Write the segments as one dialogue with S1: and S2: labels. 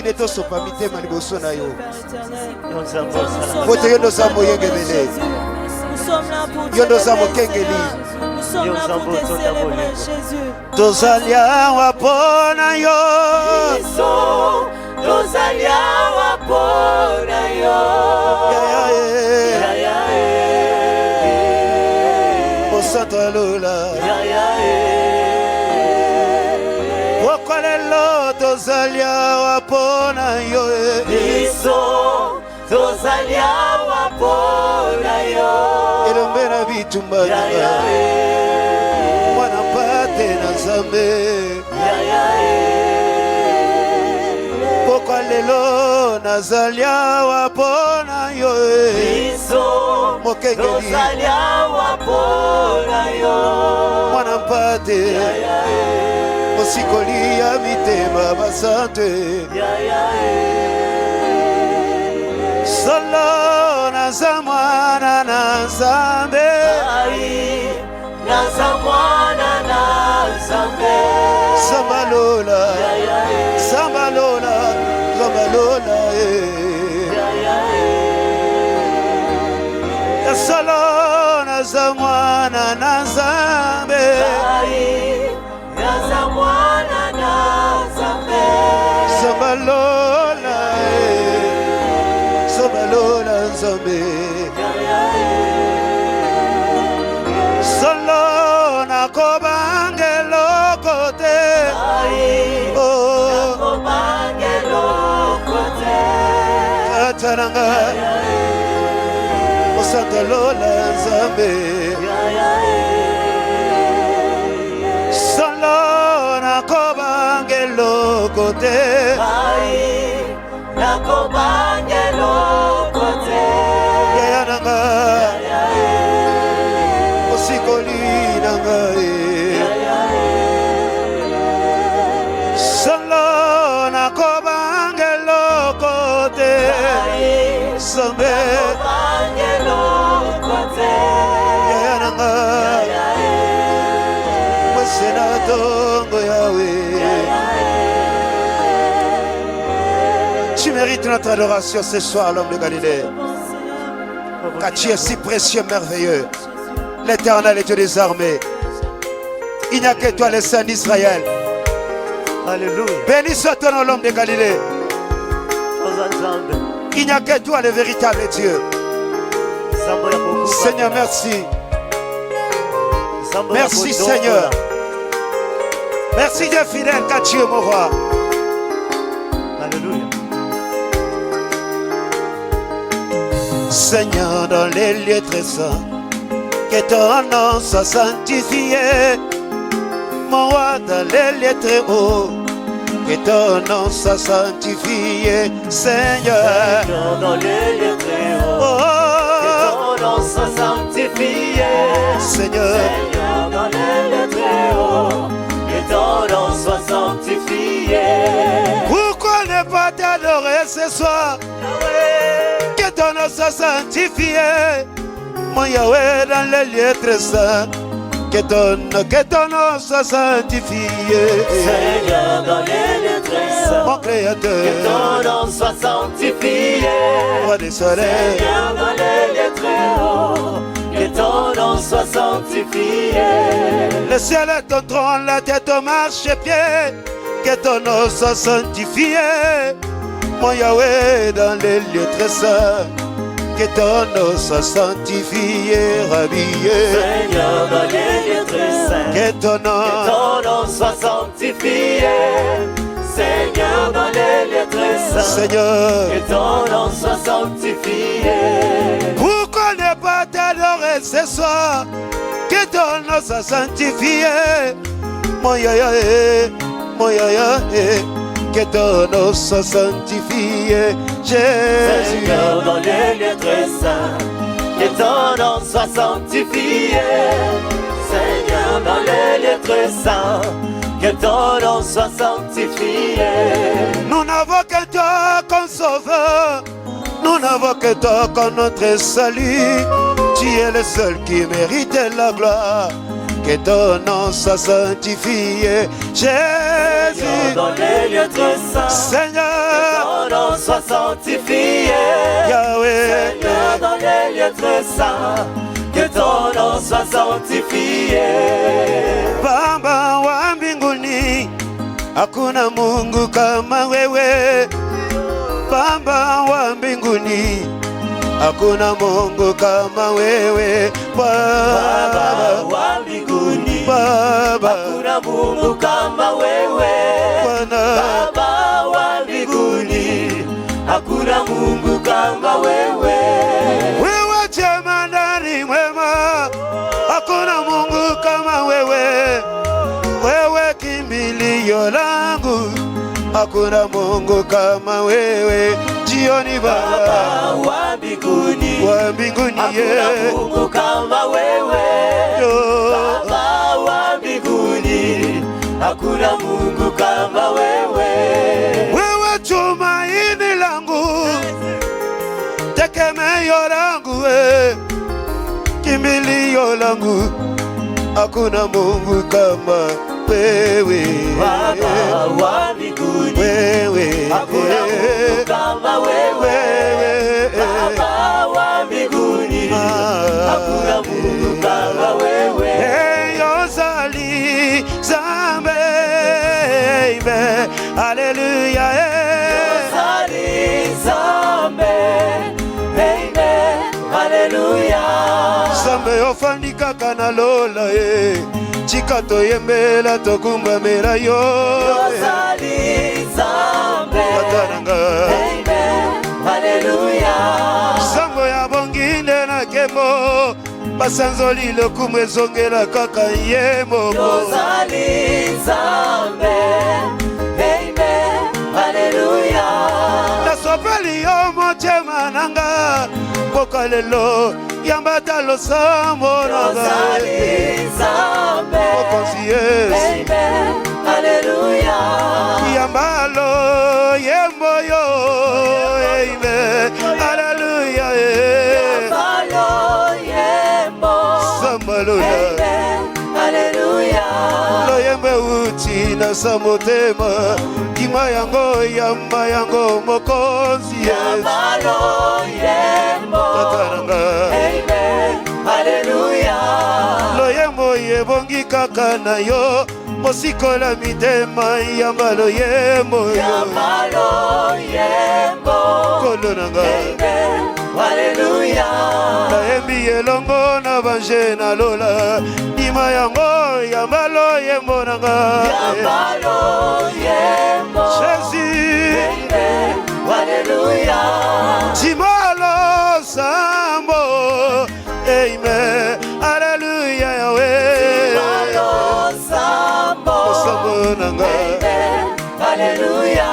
S1: Nde tosopa mitema liboso na yo. Bote yo ndoza moyengebele. Yo ndoza mokengeli. Tozali awa pona yo.
S2: Tozali awa pona yo.
S1: Mosanto Lola. Wokolelo tozali awa pona yo.
S2: Biso tozali awa pona yo.
S1: Elombe na bitumba mwana pate na Nzambe. Wokolelo nazali awa pona yo.
S2: Biso tozali awa pona yo.
S1: Mwana pate mosikoli ya mitema basante. Solo naza mwana na Nzambe.
S2: Naza mwana na Nzambe.
S1: Sambalola, sambalola, sambalola. Solo naza mwana na Nzambe.
S2: Naza mwana na Nzambe.
S1: Sambalola, sambalola Nzambe. Solo nakobangelo kote.
S2: Nakobangelo kote.
S1: Kataranga Mosanto Lola Nzambe. Solo nakobangelo kote.
S2: Nakobangelo kote.
S1: Yayananga Osikoli nanga. Solo nakobangelo kote. Nzambe
S2: Nakobangelo kote.
S1: Yayananga Mwesena tongo Yahweh. Tu mérites notre adoration ce soir, l'homme de Galilée. Car tu es si précieux, merveilleux. L'Éternel est Dieu des armées. Il n'y a que toi, le Saint d'Israël.
S3: Alléluia.
S1: Béni soit ton nom, l'homme de Galilée. Il n'y a que toi, le véritable Dieu. Seigneur, merci. Merci, Seigneur. Merci, Dieu fidèle, car tu es mon roi.
S3: Alléluia.
S1: Seigneur, dans les lieux très saints, que ton nom soit sanctifié. Mon roi, dans les lieux très hauts, que ton nom soit sanctifié. Seigneur,
S2: Dans les lieux très hauts, que ton nom soit sanctifié.
S1: Seigneur,
S2: Dans les lieux très hauts, que ton nom soit sanctifié.
S1: pourquoi ne pas t'adorer ce soir? Que ton nom soit sanctifié. Mon Yahweh, dans les lieux très saints, que ton nom soit sanctifié.
S2: Seigneur, dans les lieux très hauts,
S1: Mon Créateur,
S2: que ton nom soit sanctifié.
S1: Roi des soleils,
S2: Seigneur, dans les lieux très hauts, que ton nom soit sanctifié.
S1: le ciel est ton trône, la tête au marchepied. Que ton nom soit sanctifié. Mon Yahweh, dans les lieux très saints, que ton nom soit sanctifié, rhabillé.
S2: Seigneur, dans les lieux très saints,
S1: Que ton
S2: nom soit sanctifié. Seigneur, dans les lieux très saints,
S1: Seigneur,
S2: que ton nom soit sanctifié.
S1: pourquoi ne pas t'adorer ce soir? Que ton nom soit sanctifié. Mon Yahya, mon Yahya, que ton nom soit sanctifié. Jésus,
S2: Seigneur, dans les lieux très saints, que ton nom soit sanctifié. Seigneur, dans les lieux très saints, que ton nom soit sanctifié.
S1: nous n'avons que toi comme sauveur. Nous n'avons que toi comme notre salut. Tu es le seul qui mérite la gloire. Que ton nom soit sanctifié. Jésus,
S2: Dans les lieux très saints,
S1: Seigneur,
S2: sanctifié.
S1: Yahweh,
S2: Seigneur, dans les lieux très saints, que ton nom soit sanctifié.
S1: Baba wa mbinguni, hakuna Mungu kama wewe. Baba wa mbinguni, hakuna Mungu kama wewe.
S2: Baba wa mbinguni,
S1: Baba,
S2: hakuna Mungu kama wewe. Baba wa mbinguni, hakuna Mungu kama wewe.
S1: wewe jemadari mwema, hakuna Mungu kama wewe. Wewe kimbilio langu, hakuna Mungu kama wewe. Jioni Baba
S2: wa mbinguni,
S1: yeah.
S2: hakuna Mungu kama wewe. Baba wa mbinguni, hakuna Mungu kama wewe.
S1: Wewe tumaini langu, tegemeo langu, kimbilio langu, hakuna Mungu kama wewe.
S2: Baba wa mbinguni,
S1: wewe,
S2: hakuna Mungu kama wewe. Baba wa mbinguni, hakuna Mungu kama wewe.
S1: Yozali zambe, haleluya.
S2: Yozali zambe, haleluya.
S1: Zambe ofandika kana lola, chikato yembela tokumba mera yo.
S2: Yozali zambe, haleluya.
S1: Zambo ya bonginde na kemo, basanzoli lokumwe zongela kaka yemo.
S2: Yozali zambe, haleluya.
S1: Nasopeli yo motema nanga, bokalelo yambata losambo nanga.
S2: Yozali zambe, haleluya.
S1: Yambalo yembo yo, haleluya.
S2: Yambalo yembo,
S1: Sambalo
S2: haleluya.
S1: lo yembe uti na samotema, kima yango yamba yango mokonzi.
S2: Yambalo yembo, haleluya.
S1: Lo yembo yebongi kaka na yo, mosikola mitema yambalo yembo.
S2: Yambalo yembo,
S1: Kolonanga,
S2: haleluya.
S1: naembi elongo na banje na lola, ndima yango yambalo yembo nanga.
S2: Yambalo yembo,
S1: Jésus,
S2: haleluya.
S1: Timalo sambo, amen, haleluya Yahweh.
S2: Yambalo sambo,
S1: Sambo nanga,
S2: haleluya.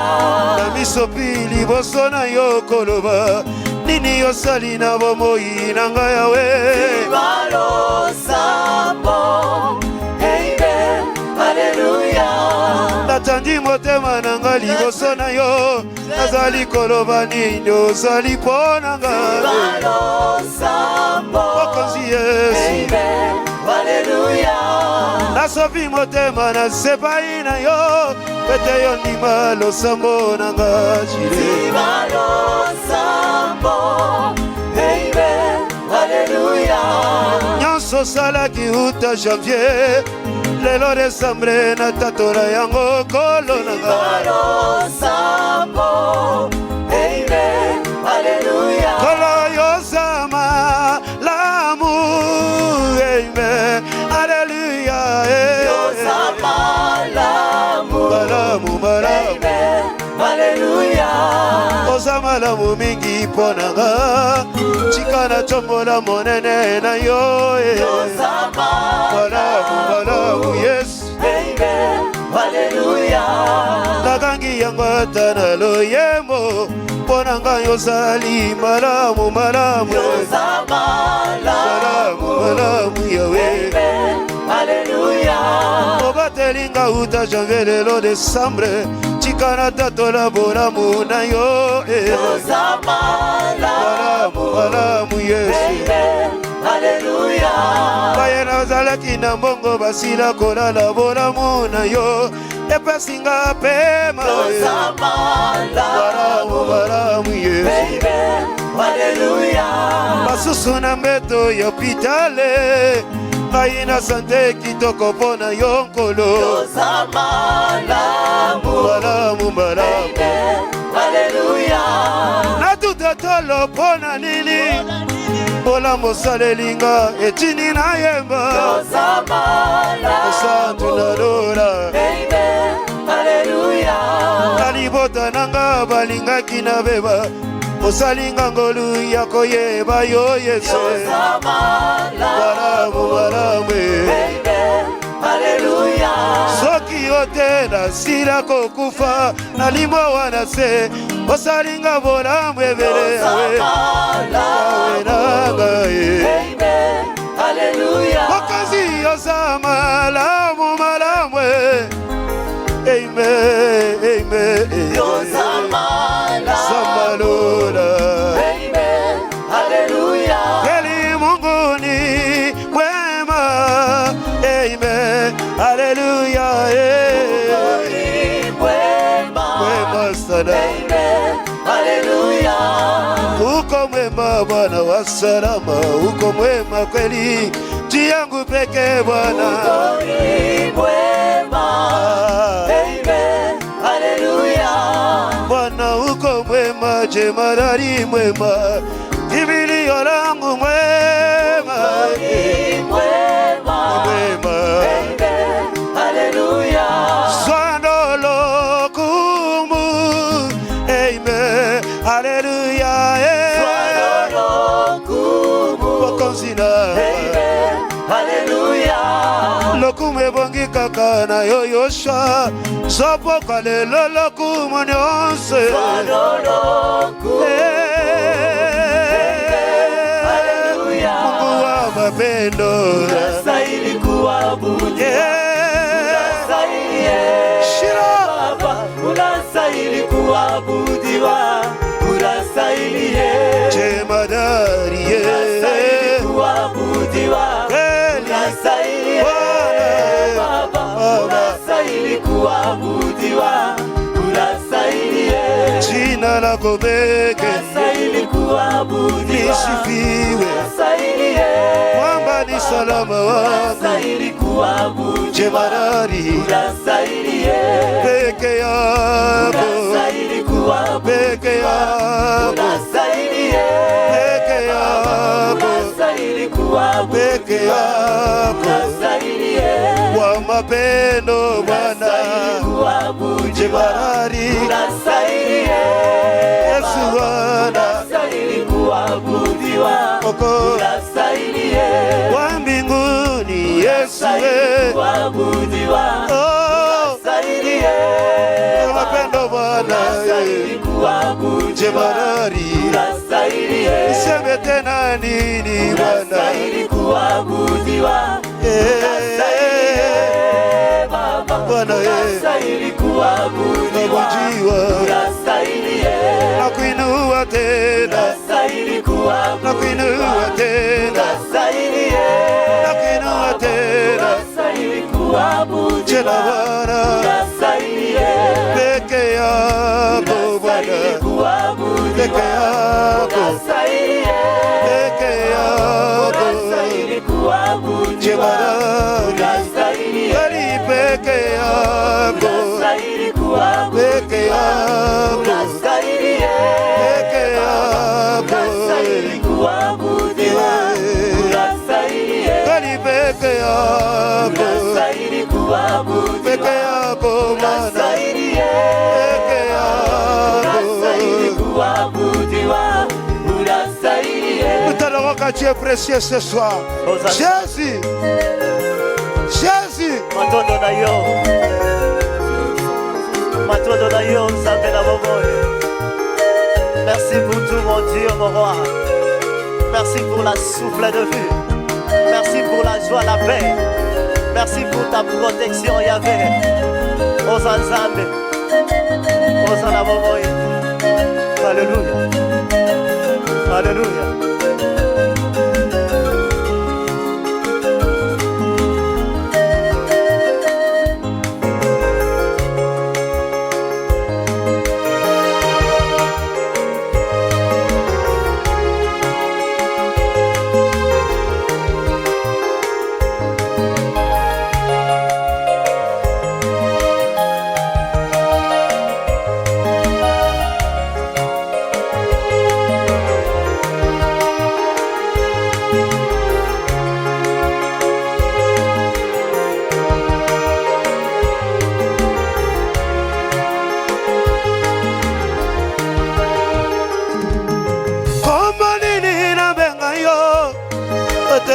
S1: na miso pili boso na yo koloba, nini yosali na bomoi nanga Yahweh.
S2: Yambalo sambo, haleluya.
S1: Natandi motema nanga liboso na yo, nazali koloba nini ozali mpo nanga.
S2: Yambalo sambo,
S1: Mokonzi Yesu,
S2: haleluya.
S1: nasopi motema na sepai na yo, pete yo ndima losambo nanga jile.
S2: Yambalo sambo, haleluya.
S1: Nyonso salaki uta janvier, lelo desambre na tatola yango kolo nanga.
S2: Yambalo sambo, haleluya.
S1: Kolo yozama lamu, amen, haleluya.
S2: Yozama lamu,
S1: Malamu,
S2: haleluya.
S1: ozama lamu mingi mpo nanga, chika na tombola monene na yo.
S2: Yozama
S1: Malamu, yes.
S2: haleluya.
S1: Nakangi yango ata na loyembo, mpo nanga yozali malamu.
S2: Yozama
S1: Malamu Yahweh.
S2: haleluya.
S1: Obatelinga uta janvier lelo desambre, chika na tatola bolamu na yo.
S2: Yozama
S1: Malamu Yesu.
S2: haleluya.
S1: Baye nazalaki na mbongo basila kolala bolamu na yo, epasinga pema.
S2: Yozama
S1: Malamu
S2: Alléluia.
S1: Basusu na mbeto ya hôpitale ngai na sante kitoko mpona yo nkolo.
S2: Toza malamu.
S1: Malamu malamu.
S2: Alléluia.
S1: Natuta tolo mpona nini mbola mosalelinga etini na yemba.
S2: Toza malamu.
S1: Santu na lola.
S2: Alléluia.
S1: Na libota nanga balingaki na beba osalinga ngolu ya koyeba yo Yesu. Malamu malamu.
S2: Alléluia.
S1: Soki ote na sila kokufa na limo wana se osalinga bolamu ebele yawe. Yawe nanga ye.
S2: Alléluia.
S1: Okazi yosa malamu malamu. Amen, amen.
S2: Yosa malamu.
S1: Samalola.
S2: Amen. Alléluia.
S1: Kweli Mungu ni mwema. Amen. Haleluya. Mwema sana.
S2: Amen. Alléluia.
S1: Uko mwema Bwana wa salama. Uko mwema kweli. Njia yangu pekee Bwana.
S2: Uko ni mwema. Amen. Alléluia.
S1: Bwana uko mwema, jemadari mwema, kimbilio langu mwema.
S2: Ni mwema.
S1: Mwema.
S2: Amen. Alléluia.
S1: Swandolo kumu. Amen. Haleluya.
S2: Swandolo kumu.
S1: Wakonzina.
S2: Amen. Alléluia.
S1: Lokume bongi kaka na yo Yoshua. Sopo kalelo lokumu nyonse.
S2: Swandolo kumu. Alléluia.
S1: Mungu wa mapendo.
S2: Unastahili kuabudiwa. Baba, unastahili kuabudiwa. Unastahili
S1: jemadari
S2: unastahili kuabudiwa. Unastahili Baba, unastahili kuabudiwa. Unastahili
S1: jina lako pekee
S2: unastahili kuabudiwa.
S1: lisifiwe.
S2: Unastahili
S1: Mwamba ni salama wangu.
S2: unastahili kuabudiwa.
S1: Jemadari
S2: Unastahili
S1: peke yako.
S2: unastahili kuabudiwa.
S1: Peke yako.
S2: Unastahili
S1: Peke yako.
S2: unastahili kuabudiwa.
S1: Peke yako.
S2: Unastahili
S1: Kwa mapendo Bwana.
S2: kuabudiwa.
S1: Jemadari
S2: Unastahili
S1: Yesu Bwana.
S2: unastahili kuabudiwa.
S1: Oko
S2: Unastahili
S1: wa mbinguni Yesu
S2: kuabudiwa.
S1: Oh,
S2: Unastahili
S1: kwa mapendo Bwana.
S2: unastahili kuabudiwa.
S1: Jemadari
S2: Unastahili
S1: niseme tena nini Bwana.
S2: unastahili kuabudiwa. Baba,
S1: Bwana
S2: unastahili kuabudiwa.
S1: nakujiwa
S2: Unastahili
S1: na kuinua tena.
S2: unastahili kuabudiwa.
S1: Na kuinua tena.
S2: Unastahili
S1: Na kuinua tena.
S2: unastahili kuabudiwa.
S1: Tena Bwana.
S2: Unastahili
S1: Peke yako
S2: unastahili
S1: Bwana.
S2: kuabudiwa.
S1: Peke yako.
S2: Unastahili
S1: Peke yako.
S2: unastahili kuabudiwa.
S1: Jemadari
S2: Unastahili
S1: kweli peke yako.
S2: unastahili kuabudiwa.
S1: Peke yako.
S2: Unastahili
S1: Peke yako.
S2: unastahili kuabudiwa. Unastahili
S1: Kweli peke yako.
S2: unastahili kuabudiwa.
S1: Peke yako Bwana.
S2: Unastahili
S1: Peke yako.
S2: unastahili kuabudiwa. Unastahili
S1: Utaloka tu es précieux ce soir. Jésus. Jésus.
S2: matondo na yo. Matondo na yo, Nzambe na boboye. Merci pour tout mon Dieu, mon roi. Merci pour la souffle de vue. Merci pour la joie, la paix. Merci pour ta protection, Yahvé. Oza Nzambe. Oza na boboye. Alléluia. Alléluia.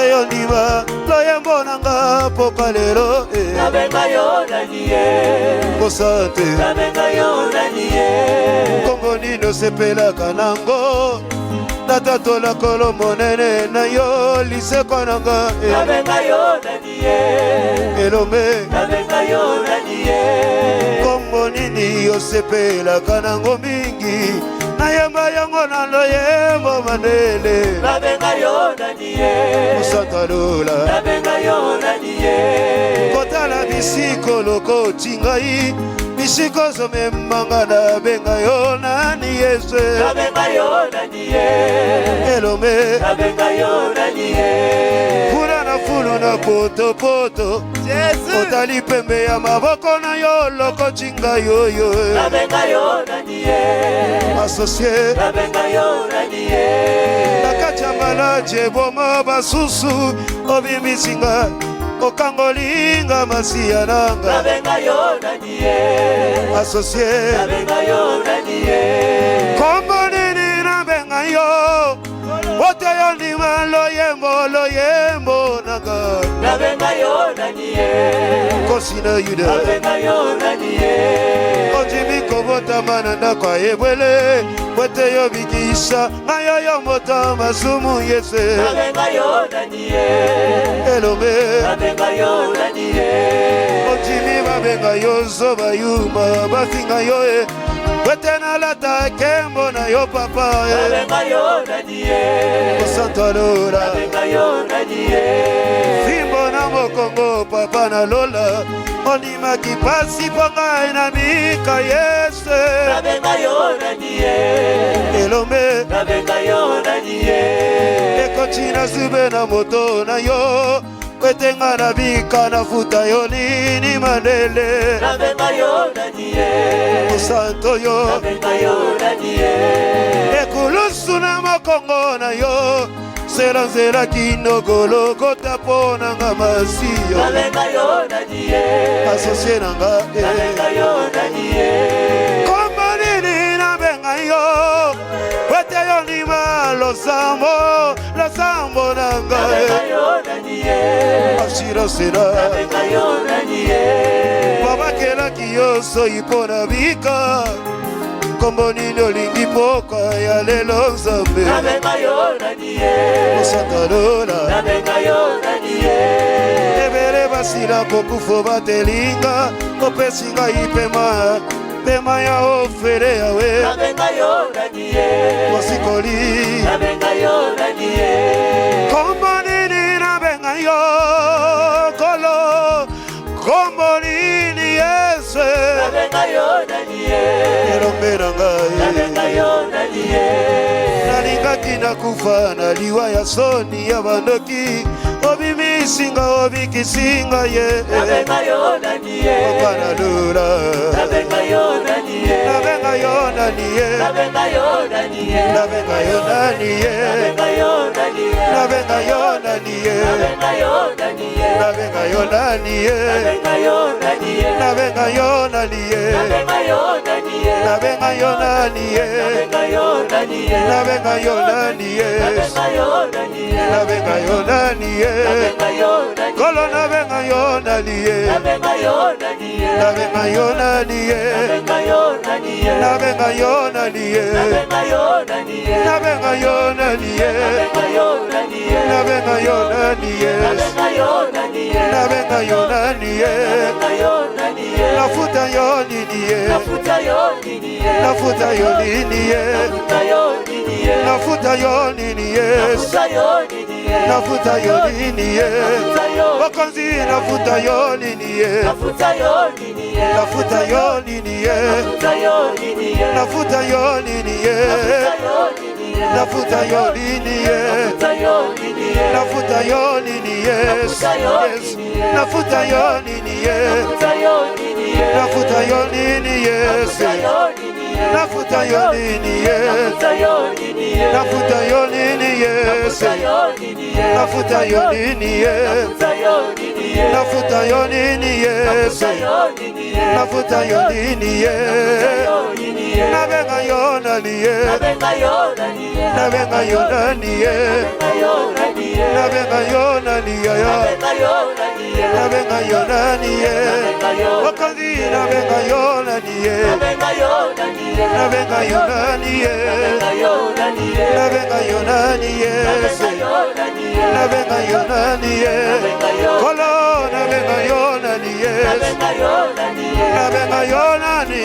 S1: yo ndima loyembo nanga poka lelo
S2: nabenga yo nani ye
S1: kosante
S2: nabenga yo nani ye
S1: kombo nino sepelaka nango natatola kolo monene na yo liseko nanga
S2: nabenga yo nani ye
S1: elombe
S2: nabenga yo nani ye
S1: kombo nini yosepelaka nango mingi nayemba yango na loyembo manele
S2: nabenga yo nani ye
S1: kosantalola
S2: nabenga yo nani ye
S1: kotala bisiko lokoti ngai bisiko zomemanga nabenga yo nani yesu
S2: nabenga yo nani ye
S1: elombe
S2: nabenga yo nani ye
S1: fula na fulu na potopoto otali pembe ya maboko na yo lokoti ngai yoyo
S2: nabenga yo nani ye
S1: asosie
S2: nabenga yo nani ye
S1: nakati ya malaje eboma basusu obimisinga okangolinga masiya nanga
S2: nabenga yo nani ye
S1: asosie
S2: nabenga yo nani ye
S1: kombo nini nabenga yo ote yo ndima loyembo nanga
S2: nabenga yo nani ye
S1: kosi na yuda
S2: nabenga yo nani ye
S1: ondimi kobotama na ndako ayebwele wete yo bikisa ngayo yo moto masumu yese
S2: nabenga yo nani ye
S1: elombe
S2: nabenga yo nani ye
S1: ondimi babenga yo zoba yuma bafinga yo wete nalata kembo na yo papa
S2: nabenga yo nani ye
S1: osantalola
S2: nabenga yo nani ye
S1: fimbo na mokongo papa na lola ondimaki pasi mpo ngai na mika yese
S2: nabenga yo nani ye
S1: elombe
S2: nabenga yo nani ye
S1: ekoti na zube na moto na yo wetenga na bika na futa yo nini mandele
S2: nabenga yo nani ye
S1: osanto yo
S2: nabenga yo nani ye
S1: ekulusu na mokongo na yo nzela kinogolokota mpo nanga masiyo
S2: nabenga yo nani ye
S1: asosie nanga
S2: nabenga yo nani ye
S1: kombo nini nabenga yo wete yo ndima losambo nanga
S2: nabenga yo nani ye
S1: asirasera
S2: nabenga yo nani ye
S1: babakelaki yo soyi mpo na bika kombo nini olingi mpoka ya lelo nzambe
S2: nabenga yo nani ye
S1: osantalola
S2: nabenga yo nani ye
S1: ebele basila kokufo batelinga opesi ngai pema ya ofere yawe
S2: nabenga yo nani ye
S1: mosikoli
S2: nabenga yo nani ye
S1: kombo nini nabenga yo kolo kombo nini yesu
S2: nabenga yo nani ye
S1: elombe na
S2: nabenga
S1: ngai
S2: yo nani ye
S1: nalingaki nakufa na liwa ya soni ya bandoki obimisinga obikisinga ye
S2: nabenga yo nani ye
S1: okanalula
S2: nabenga yo nani ye
S1: nabenga yo nani ye
S2: nabenga yo nani ye
S1: nabenga yo nani ye
S2: nabenga yo nani ye
S1: nabenga yo nani ye
S2: nabenga yo nani ye
S1: nabenga yo nani ye
S2: nabenga yo nani ye
S1: nabenga yo nani ye
S2: nabenga yo nani ye
S1: nabenga yo nani ye
S2: nabenga yo nani ye
S1: nabenga yo nani ye
S2: nabenga yo nani ye
S1: nabenga yo nani ye
S2: nabenga yo nani
S1: kolo nabenga yo nani ye
S2: nabenga yo nani ye
S1: nabenga yo nani ye
S2: nabenga yo nani ye
S1: nabenga yo nani ye
S2: nabenga yo nani ye
S1: nabenga yo nani ye
S2: nabenga yo nani ye
S1: nabenga yo nani ye
S2: nabenga yo nani ye
S1: nabenga yo nani ye
S2: nabenga yo nani ye
S1: nafuta yo nini ye
S2: nafuta yo nini ye
S1: nafuta yo nini ye
S2: nafuta yo nini ye
S1: nafuta yo nini ye
S2: nafuta yo nini ye
S1: nafuta yo nini ye
S2: nafuta yo
S1: bakonzi nafuta yo nini ye
S2: nafuta yo nini ye
S1: nafuta yo nini ye
S2: nafuta yo nini ye
S1: nafuta yo nini ye
S2: nafuta yo nini ye
S1: nafuta yo nini ye
S2: nafuta yo nini ye
S1: nafuta yo nini ye
S2: nafuta yo nini ye
S1: nafuta yo nini ye
S2: nafuta yo nini ye
S1: nafuta yo nini ye
S2: nafuta yo nini ye
S1: nafuta yo nini ye nafuta yo nini ye nabenga yo nani ye
S2: nabenga yo nani ye
S1: nabenga yonani ye nabenga yonani ya nabenga yonani ye wakandi nabenga yonani ye nabenga yonani ye nabenga yonani ye nabenga yonani ye kolo nabenga yonani ye nabenga yonani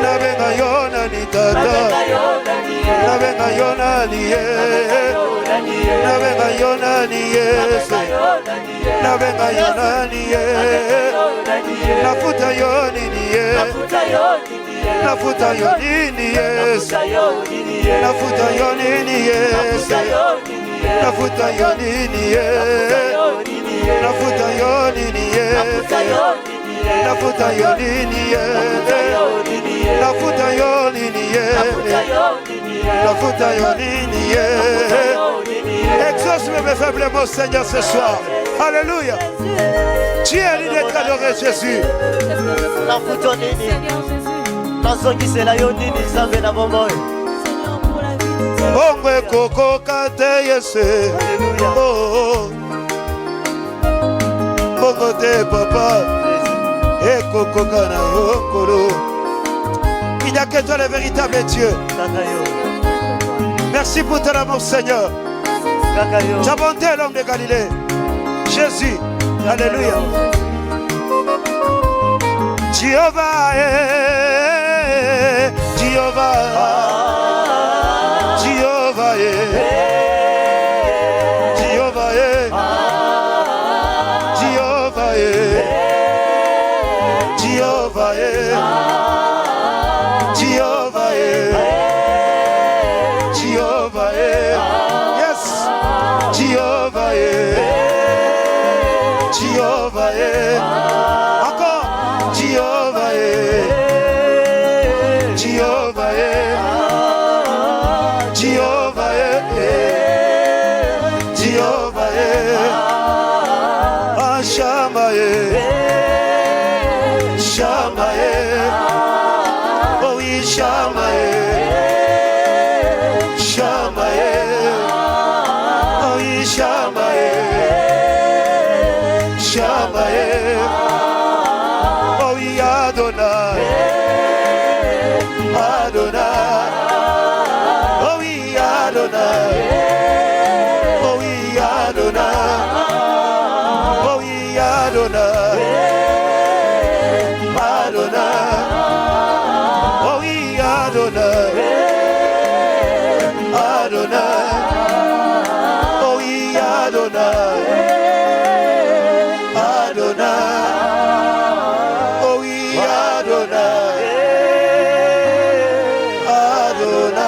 S1: nabenga yonani tata nabenga yonani ye nabenga yonani ye nabenga yonani ye nafuta yonini ye nafuta yonini ye nafuta yonini ye nafuta yonini ye nafuta yonini ye nafuta yonini ye nafuta yonini ye nafuta yonini ye. Exauce mes faibles mots, Seigneur, ce soir. Alléluia. Tu es l'idée d'être adoré, Jésus.
S2: Nafuta nini nazongisa yonini nzambe na bomoi
S1: bongo ekokoka te Yesu. Bongo te papa ekokoka na yokolo. Il n'y a que toi le véritable Dieu. Merci pour ton amour, Seigneur. Ta bonté, l'homme de Galilée. Jésus. Alléluia. Jéhovah, Jéhovah, Jéhovah, Jéhovah, Jéhovah, Jéhovah, Jéhovah, Jéhovah, yes, Jéhovah, Jéhovah, encore Jéhovah, Jéhovah, Jéhovah, Jéhovah, ah Shama, Shama, oh oui Shama, Shama, oh oui Shama, Shama, oh oui Adonai, Adonai, oh oui Adonai, oh oui Adonai, oh oui Adonai, Adonai, oh oui Adonai, Adonai, oh oui Adonai, Adonai, oh oui Adonai, Adonai.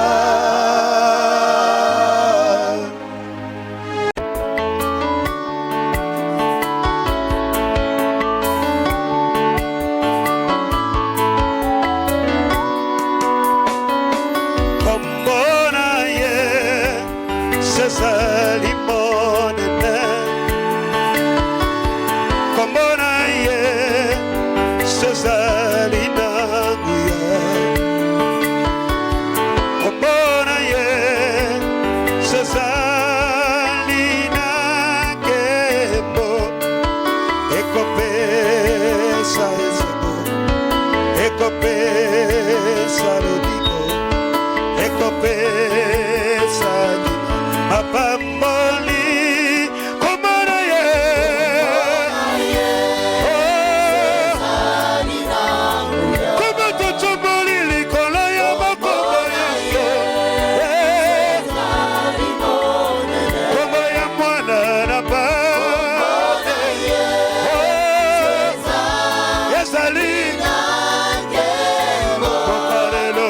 S1: Kombona ye sesali monene kombona ye sesali nanguya kombona ye sesali nakembo ekopesa ezebo ekopesa lobiko ekopesa apamboli kombona ye komo totomboli likolo ya makombo yango kombo ya mwana na baba ezali kokalelo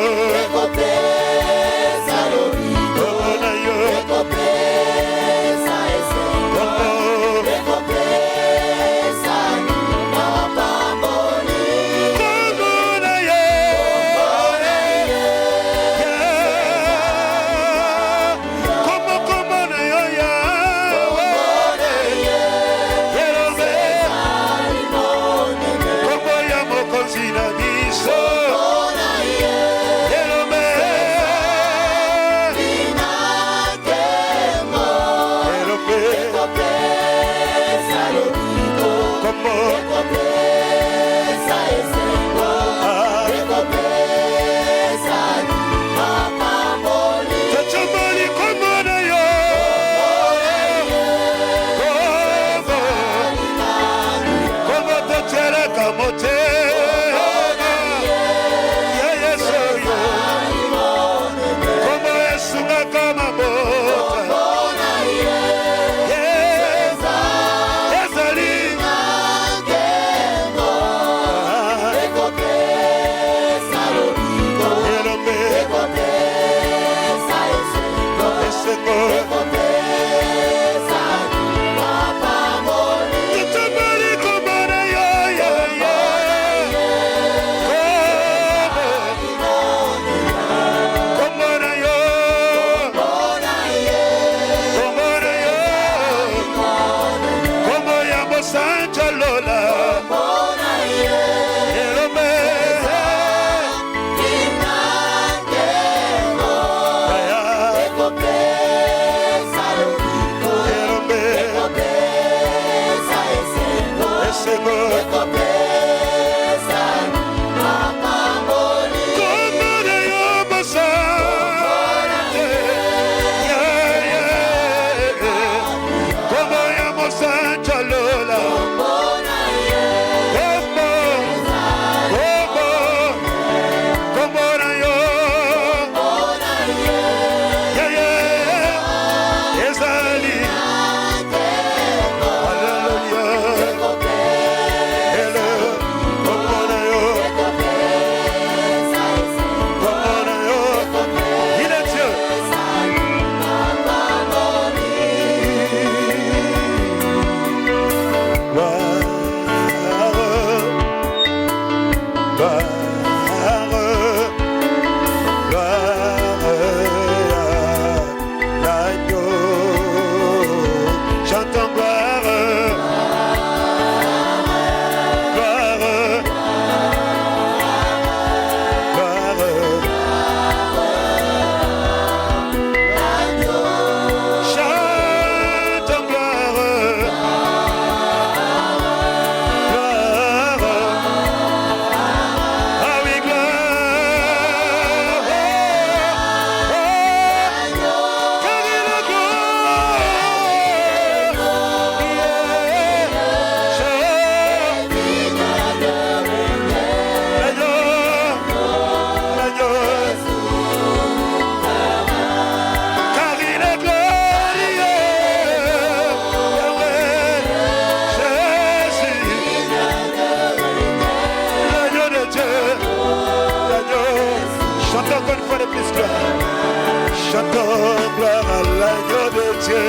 S1: Chantons gloire à l'agneau de Dieu.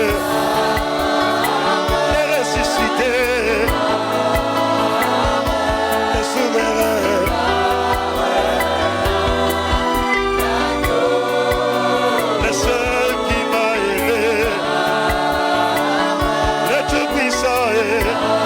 S1: Le ressuscité, le souverain. Le seul qui m'a aimé. Le tout-puissant est.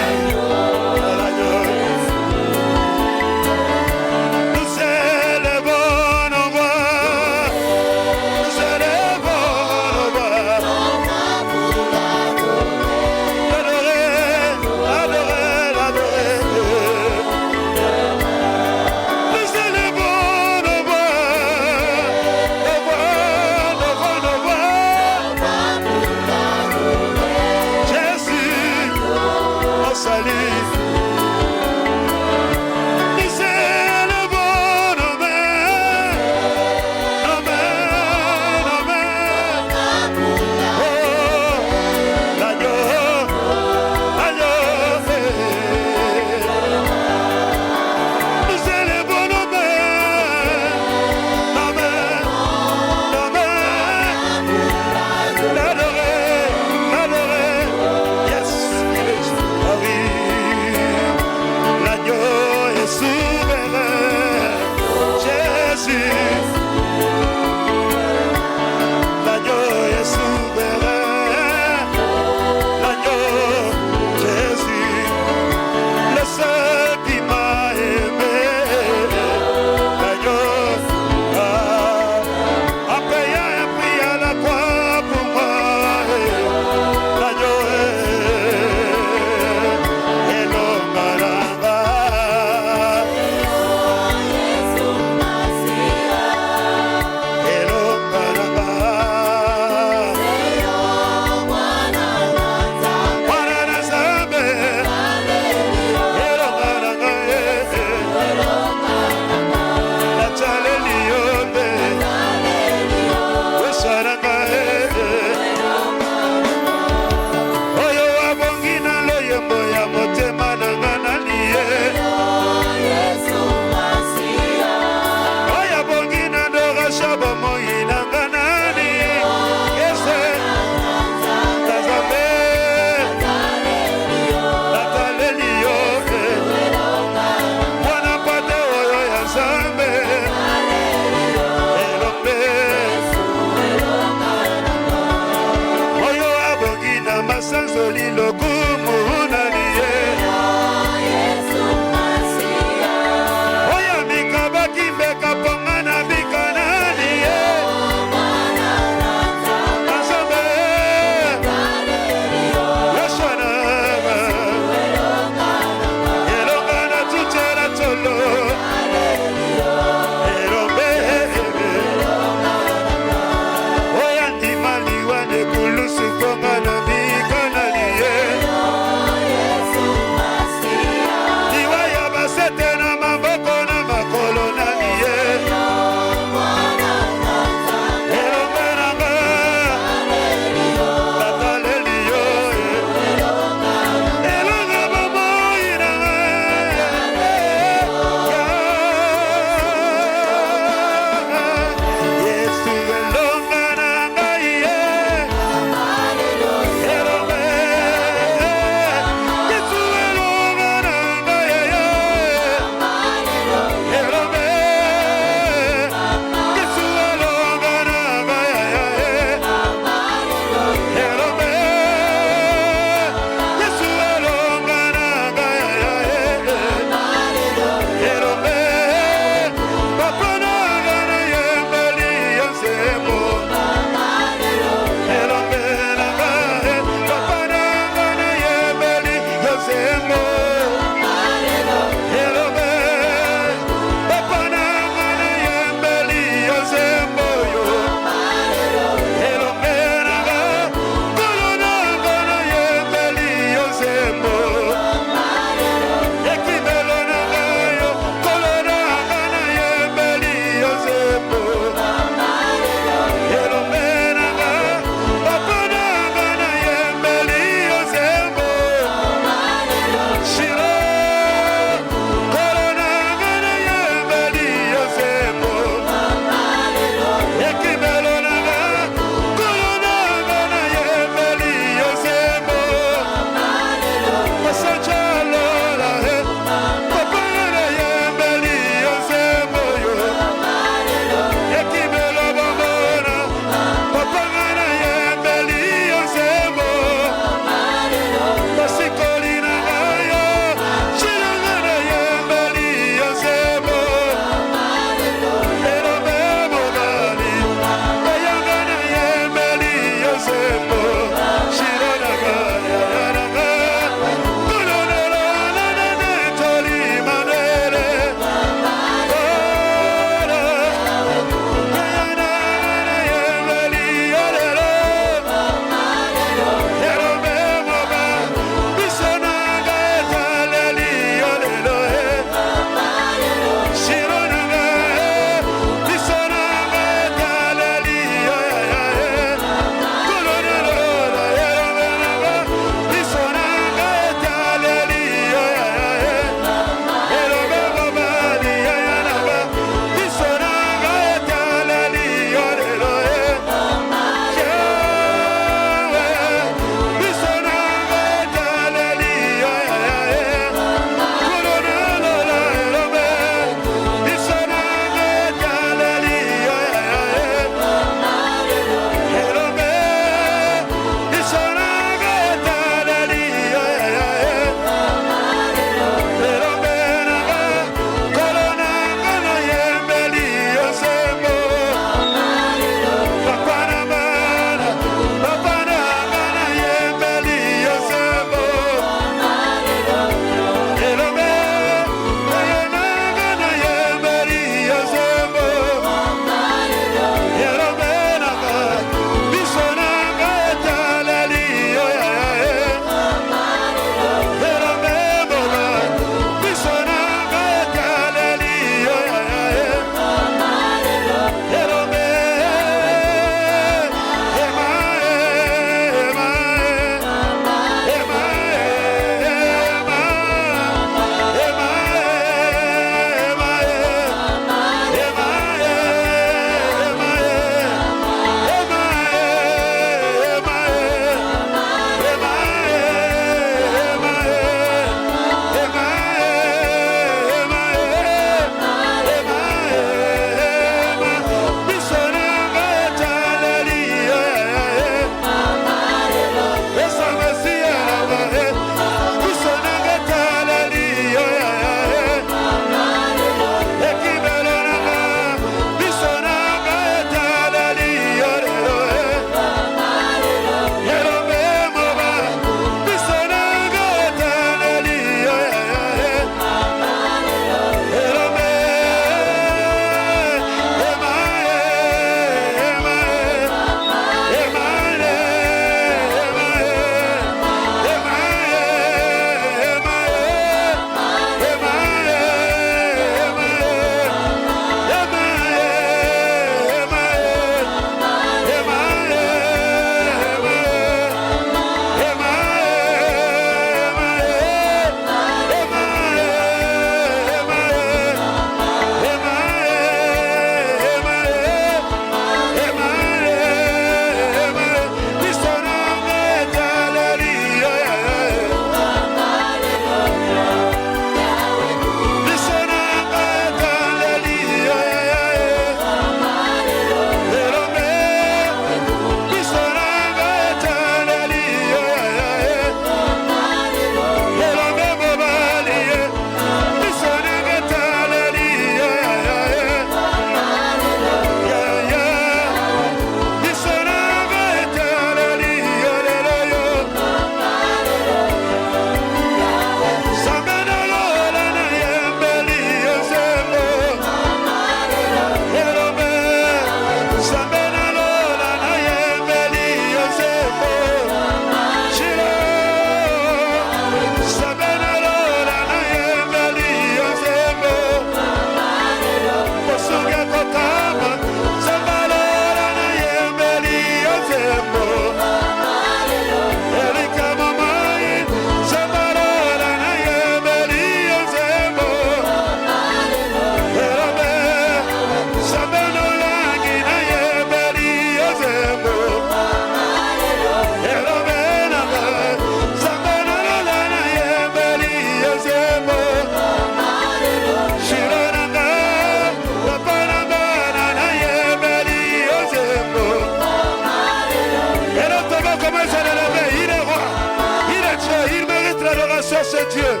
S1: ce Dieu.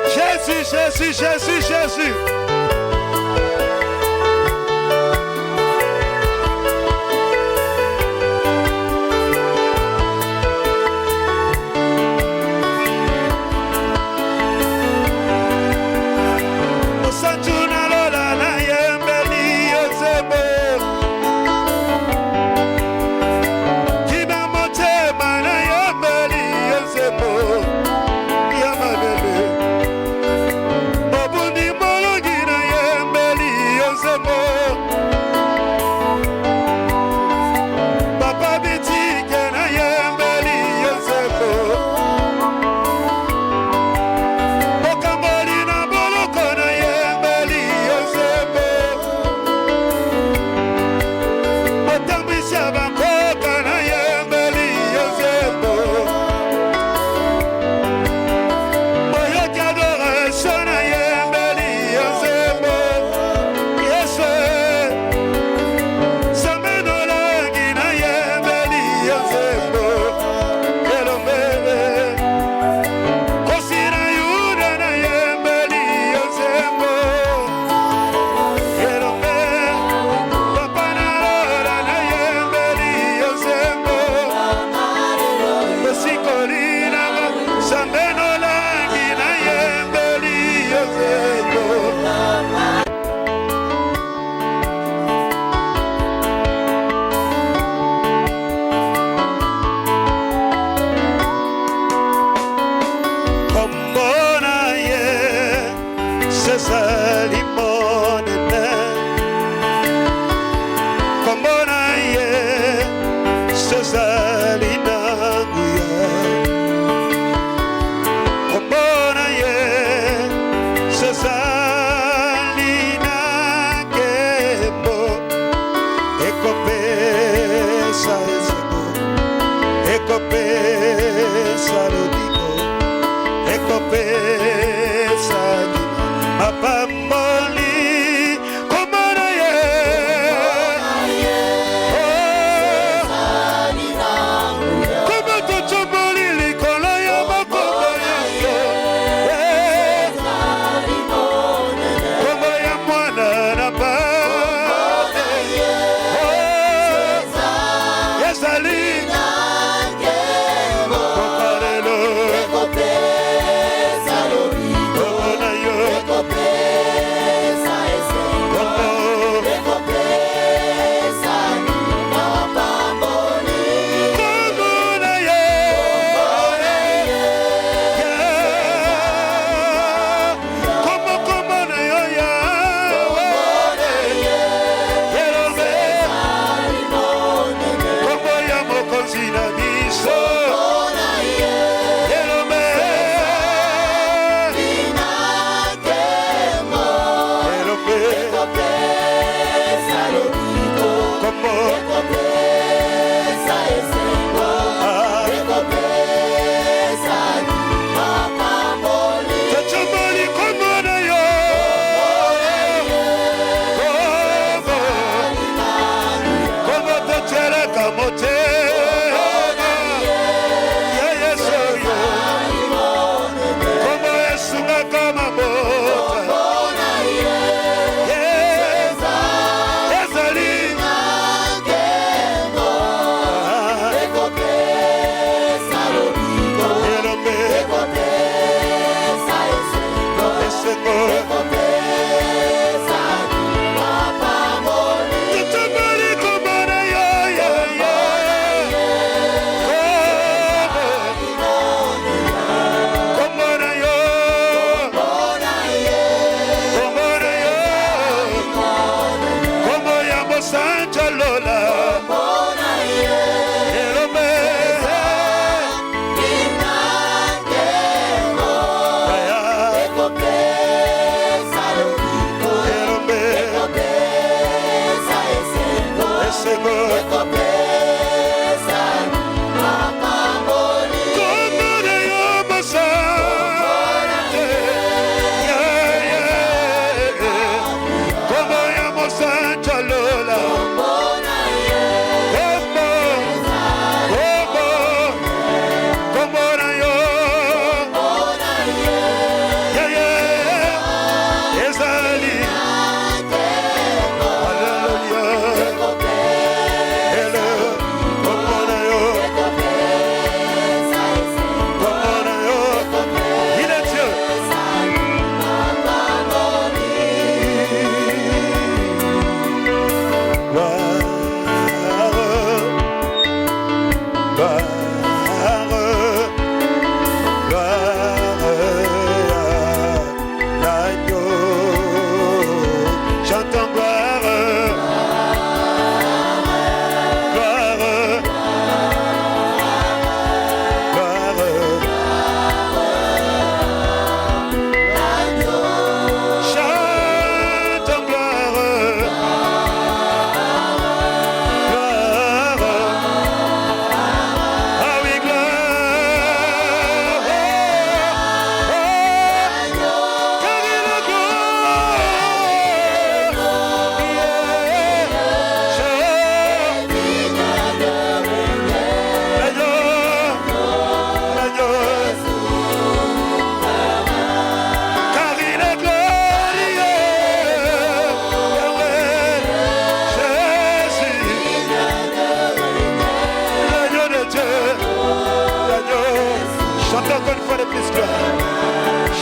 S1: Jésus, Jésus, Jésus, Jésus.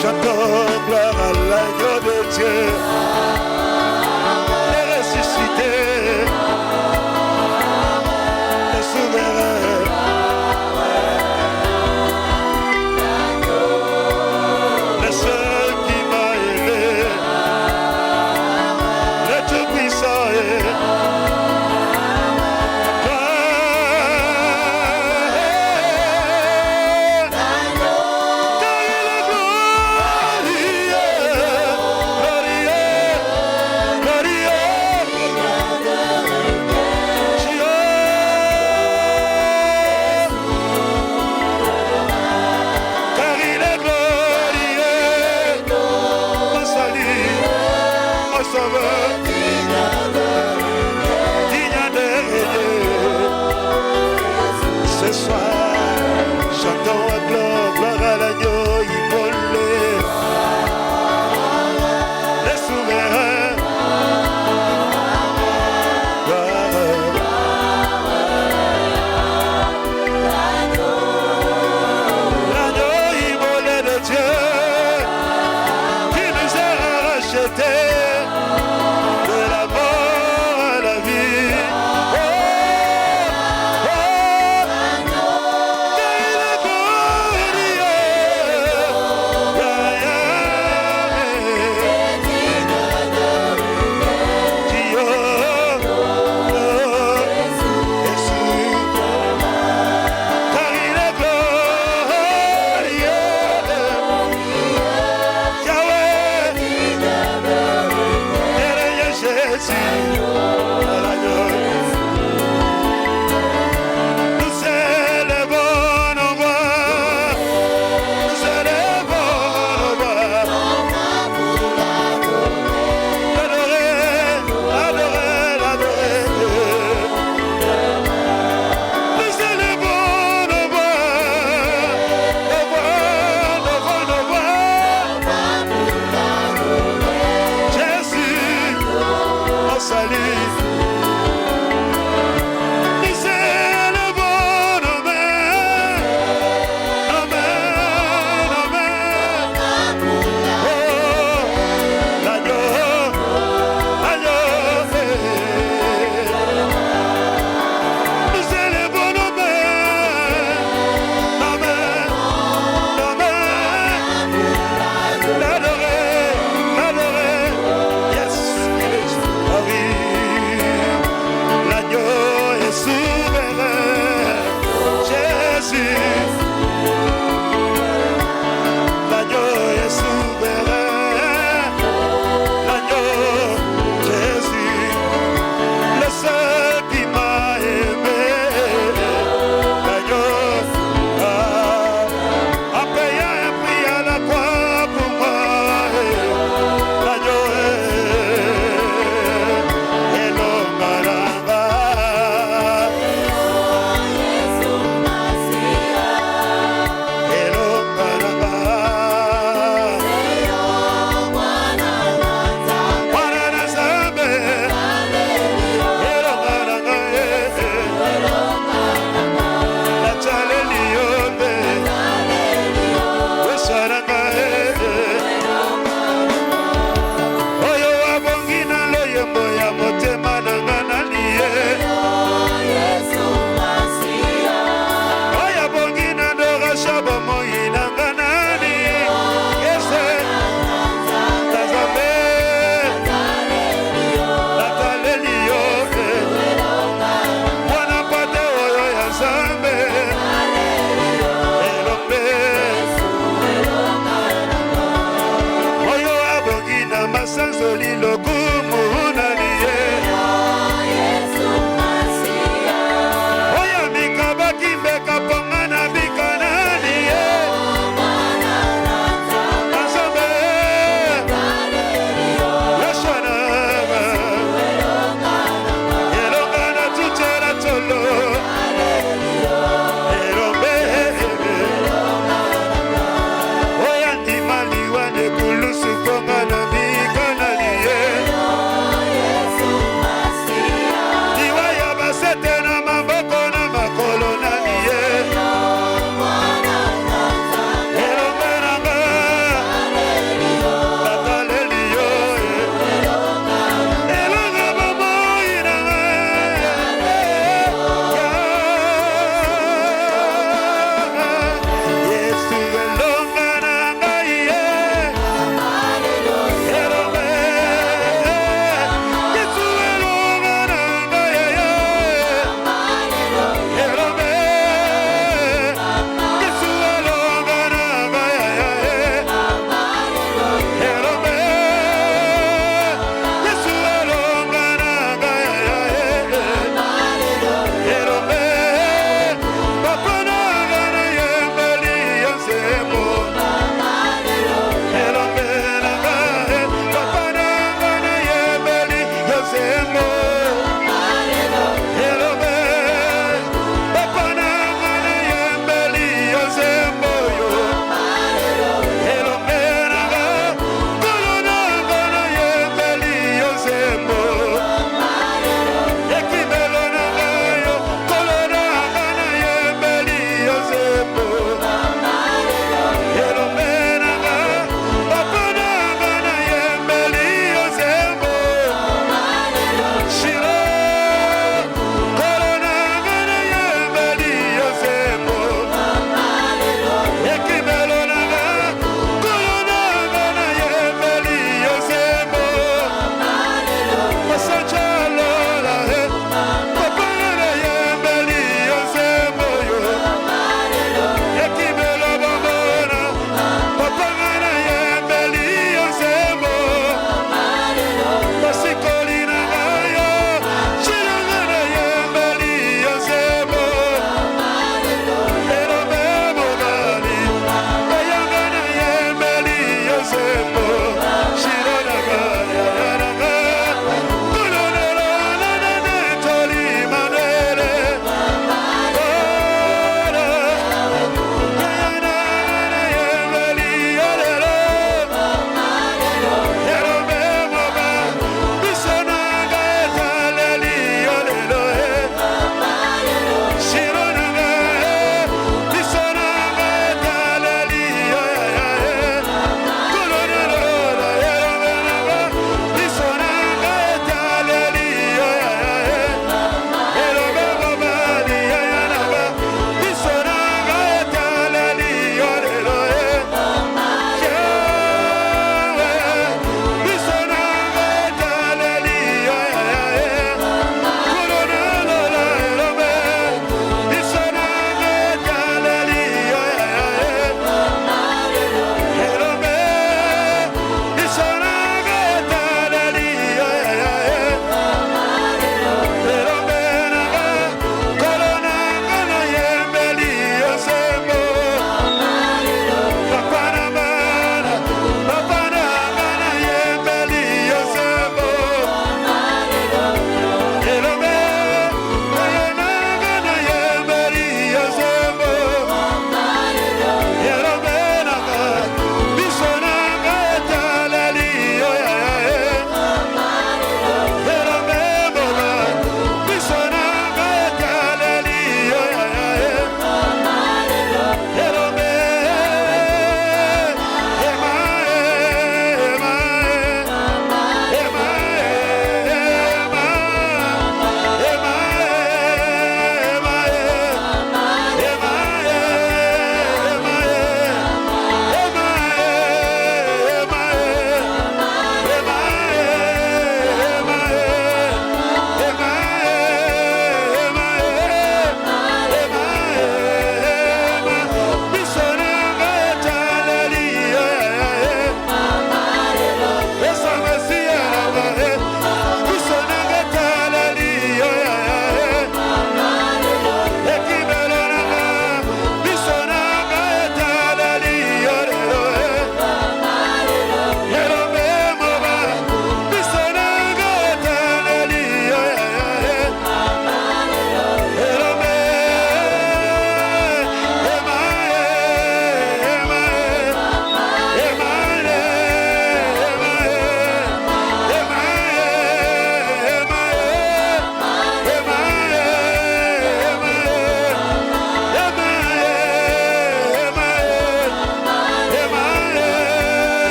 S1: Chantons gloire à l'agneau de Dieu, le ressuscité, le souverain. Le seul qui m'a aimé, le tout-puissant est.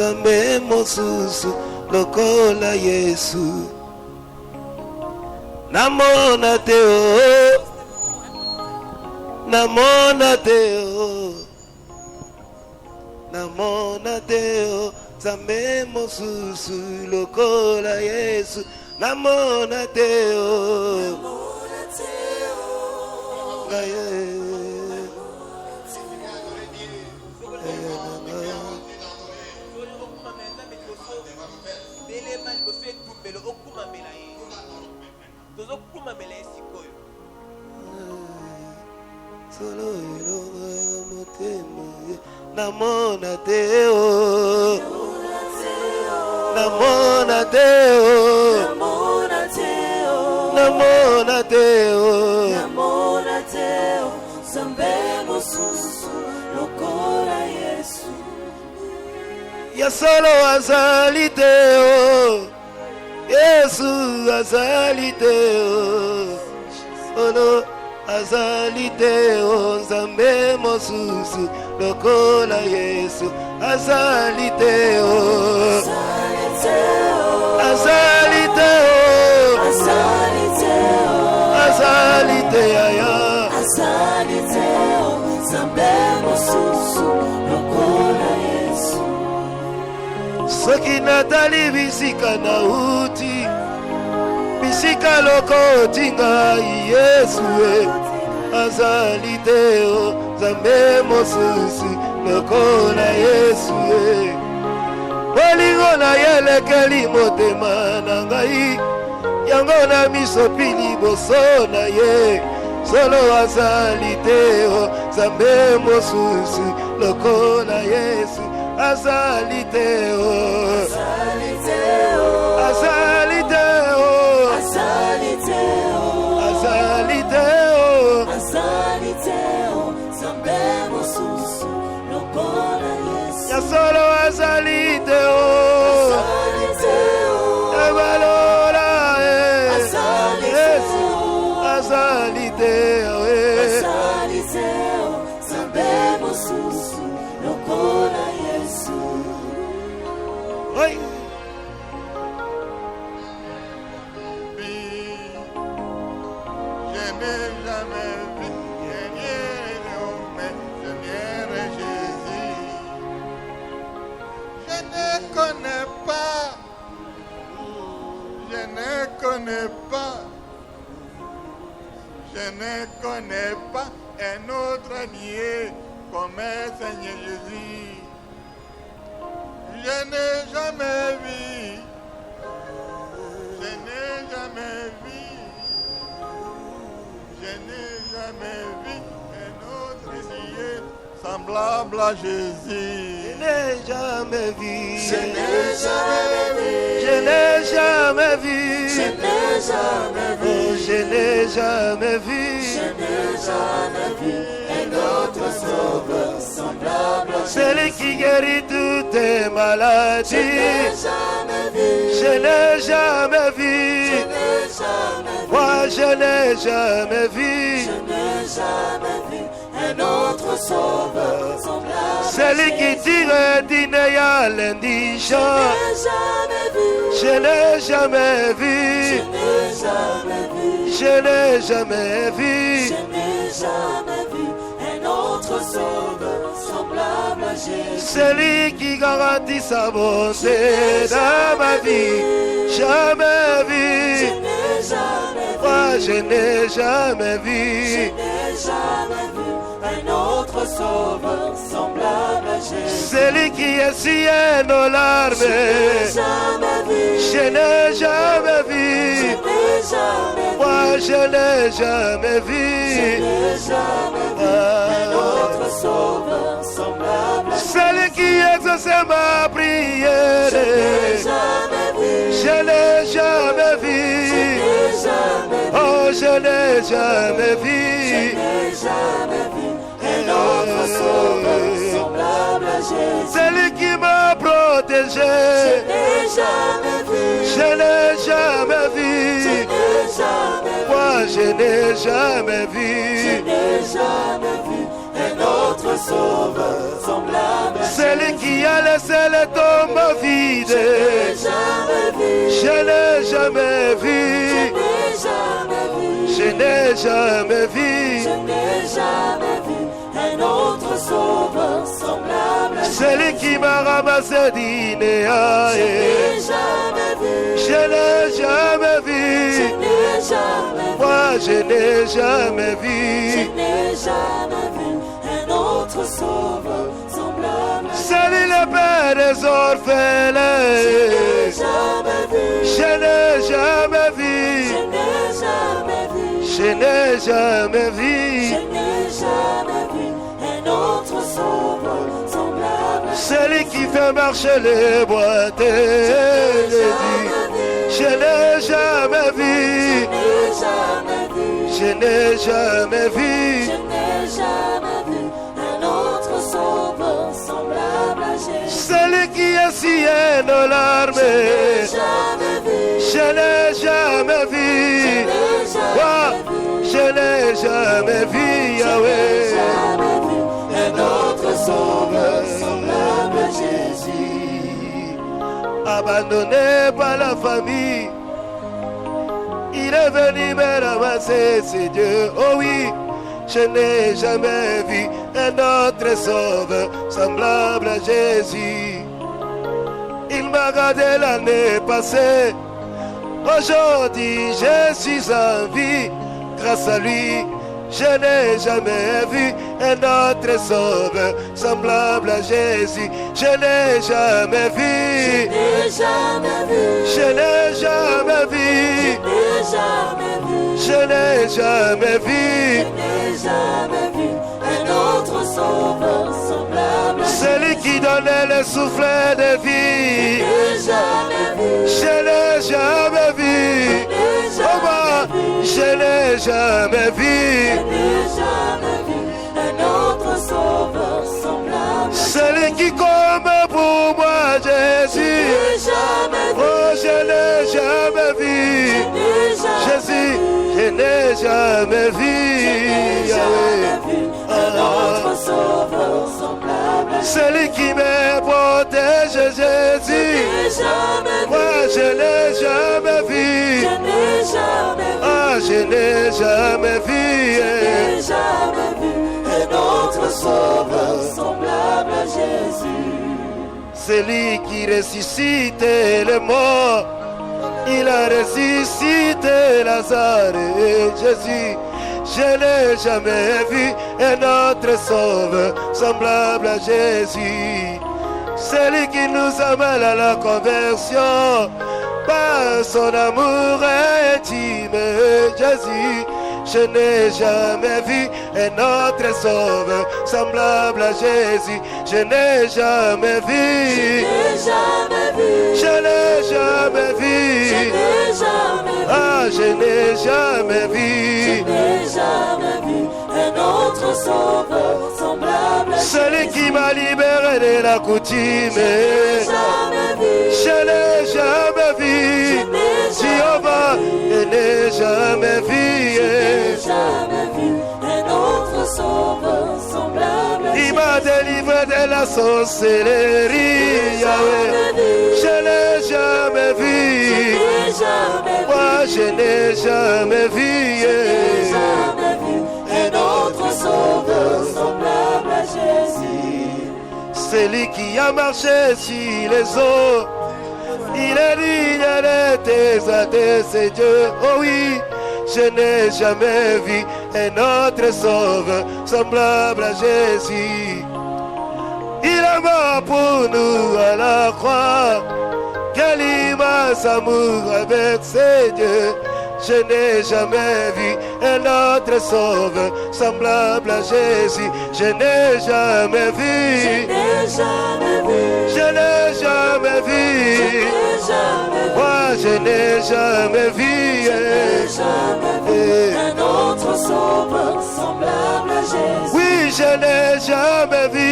S1: Nzambe mosusu lokola Yesu namona te o namona te o namona te o Nzambe mosusu lokola Yesu namona te o gaye solo namona te o namona te o namona te o
S2: namona te o Nzambe mosusu lokola Yesu
S1: ya solo azali te o Yesu azali te o solo azali te o Nzambe mosusu lokola Yesu azali te o azali te o azali te aya
S2: azali te o Nzambe mosusu lokola Yesu
S1: soki natali bisika na uti bisika lokoti ngai Yesu azali te o Nzambe mosusu lokola Yesu bolingo na yelekeli motema na ngai yango na misopi liboso na ye solo azali te o Nzambe mosusu lokola Yesu azali te o azali te o azali te o azali te o
S2: azali te o Nzambe mosusu lokola Yesu
S1: ya solo azali te o
S2: azali te o
S1: ebalora
S2: azali te o
S1: azali te o
S2: azali te o Nzambe mosusu lokola Yesu
S1: oi
S4: je n'ai jamais vu Seigneur, mais Seigneur Jésus. Je ne connais pas, je ne connais pas, je ne connais pas un autre allié comme Seigneur Jésus. Je n'ai jamais vu, je n'ai jamais vu. Je n'ai jamais vu un autre Dieu semblable à Jésus.
S1: je n'ai jamais vu
S2: je n'ai jamais vu
S1: je n'ai jamais vu
S2: je n'ai jamais vu
S1: oh je n'ai jamais vu
S2: je n'ai jamais vu un autre sauveur semblable à
S1: celui qui guérit toutes tes maladies.
S2: je n'ai jamais vu
S1: Je n'ai jamais vu,
S2: je n'ai jamais vu
S1: moi je n'ai jamais vu
S2: je n'ai jamais vu un autre sauveur semblable à
S1: celui qui tire d'Inéa l'indigent.
S2: je n'ai jamais vu
S1: Je n'ai jamais vu,
S2: je n'ai jamais vu
S1: je n'ai jamais vu
S2: je n'ai jamais vu un autre sauveur semblable à Jésus.
S1: celui qui garantit sa bonté dans ma vie. Jamais
S2: Je
S1: vu,
S2: n'ai jamais vu,
S1: moi je n'ai jamais
S2: je
S1: vu
S2: n'ai jamais vu un autre sauveur semblable à Jésus.
S1: celui qui essuie nos larmes.
S2: Je n'ai jamais vu,
S1: Je n'ai jamais
S2: je
S1: vu,
S2: n'ai jamais vu,
S1: moi je n'ai jamais
S2: je
S1: vu
S2: n'ai jamais vu un autre sauveur semblable à Jésus.
S1: celui qui exauce ma prière.
S2: Je n'ai jamais vu,
S1: Je n'ai jamais
S2: je
S1: vu,
S2: n'ai jamais vu,
S1: oh je n'ai jamais
S2: je
S1: vu
S2: n'ai jamais vu un autre sauveur semblable à Jésus.
S1: celui qui m'a
S2: Je
S1: protégé.
S2: n'ai jamais vu,
S1: Je n'ai jamais
S2: je
S1: vu,
S2: n'ai jamais vu,
S1: moi je n'ai jamais
S2: je
S1: vu
S2: n'ai jamais vu un autre sauveur semblable à
S1: celui qui a laissé le tombeau vide. Je n'ai jamais vu. Je n'ai jamais vu.
S2: Je n'ai jamais vu un autre sauveur semblable à
S1: Celui qui m'a ramassé d'Inéa. Je n'ai jamais vu. Moi je n'ai jamais vu.
S2: Je n'ai jamais vu un autre sauveur semblable à
S1: Celui le père des orphelins. Je n'ai jamais vu. Je n'ai jamais vu.
S2: Je n'ai jamais vu un autre sauveur semblable à
S1: Celui qui fait marcher les boiteux. Je n'ai jamais vu. Je n'ai jamais vu.
S2: Je n'ai jamais vu un autre sauveur semblable à Jésus.
S1: Celui qui est scié nos larmes. Je n'ai jamais vu. Je n'ai jamais vu Yahweh.
S2: Un autre sauveur semblable à Jésus.
S1: Abandonné par la famille, il est venu me ramasser, c'est Dieu. Oh oui, je n'ai jamais vu un autre sauveur semblable à Jésus. Il m'a gardé l'année passée. Aujourd'hui, je suis en vie. Grâce à lui, je n'ai jamais vu un autre sauveur semblable à Jésus. Je n'ai jamais vu. Je n'ai jamais vu. Je n'ai jamais vu.
S2: Un autre sauveur semblable à
S1: Celui qui donnait le souffle de vie. Je n'ai jamais vu. Je n'ai jamais vu.
S2: Un autre sauveur semblable à
S1: Celui qui commet pour moi, Jésus. Oh, je n'ai jamais vu. Jésus, je n'ai jamais vu.
S2: un autre sauveur semblable à
S1: Celui qui me protège, Jésus. Moi, je n'ai jamais vu. Ah, je n'ai jamais vu.
S2: Un autre sauveur semblable à Jésus.
S1: Celui qui ressuscite les morts. Il a ressuscité Lazare et Jésus. Je n'ai jamais vu un autre sauveur semblable à Jésus. Celui qui nous amène à la conversion par son amour intime, Jésus. Je n'ai jamais vu un autre sauveur semblable à Jésus. Je n'ai jamais vu. Je n'ai jamais vu. Ah, je n'ai jamais vu.
S2: Un autre sauveur semblable à
S1: Celui qui m'a libéré de la coutume. Je n'ai jamais vu. Jéhovah, je n'ai jamais vu.
S2: Un autre sauveur semblable à
S1: Il m'a délivré de la sorcellerie. Yahweh. Je n'ai jamais vu. Moi, je n'ai jamais vu.
S2: Un autre sauveur semblable à Jésus.
S1: Celui qui a marché sur les eaux. Il est digne de tes attentes, c'est Dieu. Oh oui, je n'ai jamais vu un autre sauveur semblable à Jésus. Il est mort pour nous à la croix. Quel immense amour avec ses dieux. Je n'ai jamais vu un autre sauveur semblable à Jésus. Je n'ai jamais vu. Je n'ai jamais vu. Moi, je n'ai jamais vu.
S2: Un autre sauveur semblable à Jésus.
S1: Oui, je n'ai jamais vu.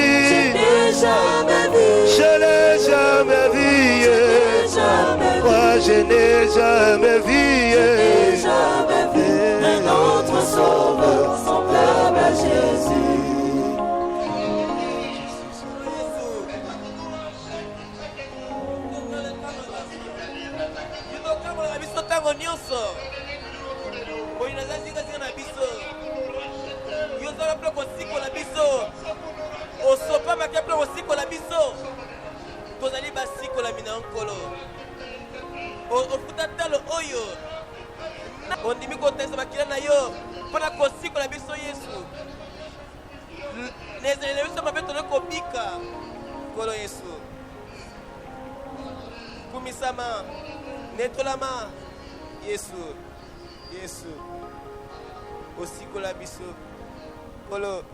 S1: Je n'ai jamais vu. Moi, je n'ai jamais vu.
S2: Un autre sauveur semblable à Jésus.
S5: mina nkolo ofuta talo oyo ondimi kotesa bakila na yo mpona kosikola biso Yesu nezele biso mabe tone kobika nkolo Yesu kumisama netolama Yesu Yesu osikola biso nkolo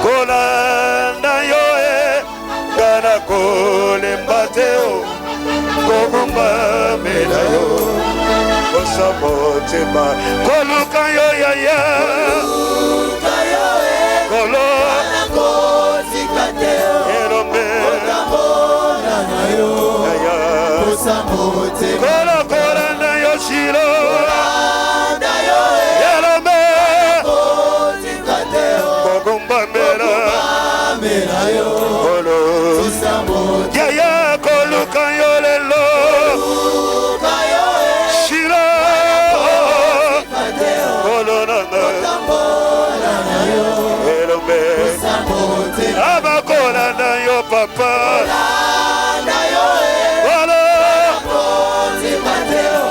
S1: kolanda yo kana kolemba teo kogumba mela yo osabotema koluka yo yaya kolo erombe kolo kolanda yo shiro yaya koluka yo lelo shira kolonanga elombe abakolanda yo papa wala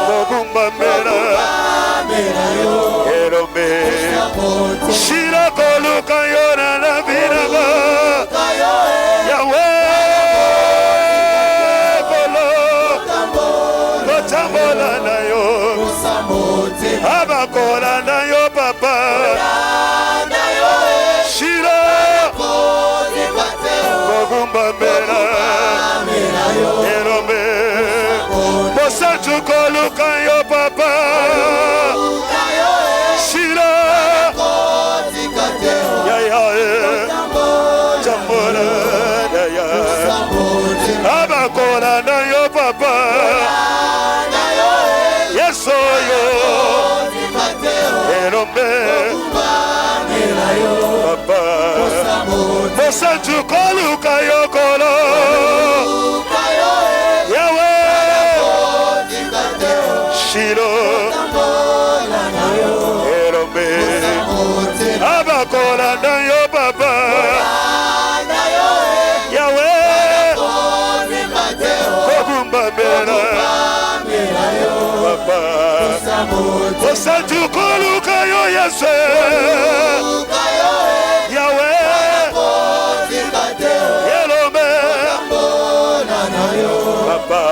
S1: kogumba mela elombe shira koluka yo na la vinaga yawe abakola na yo papa shira kogumba mela erombe bosantu koluka yo papa shira yaya tambola ya abakola na yo papa yeso yo erombe papa bosantu koluka yo kolo yawe shiro erombe abakola na yo papa yawe kogumba mela papa bosantu koluka yo yesu yawe erombe papa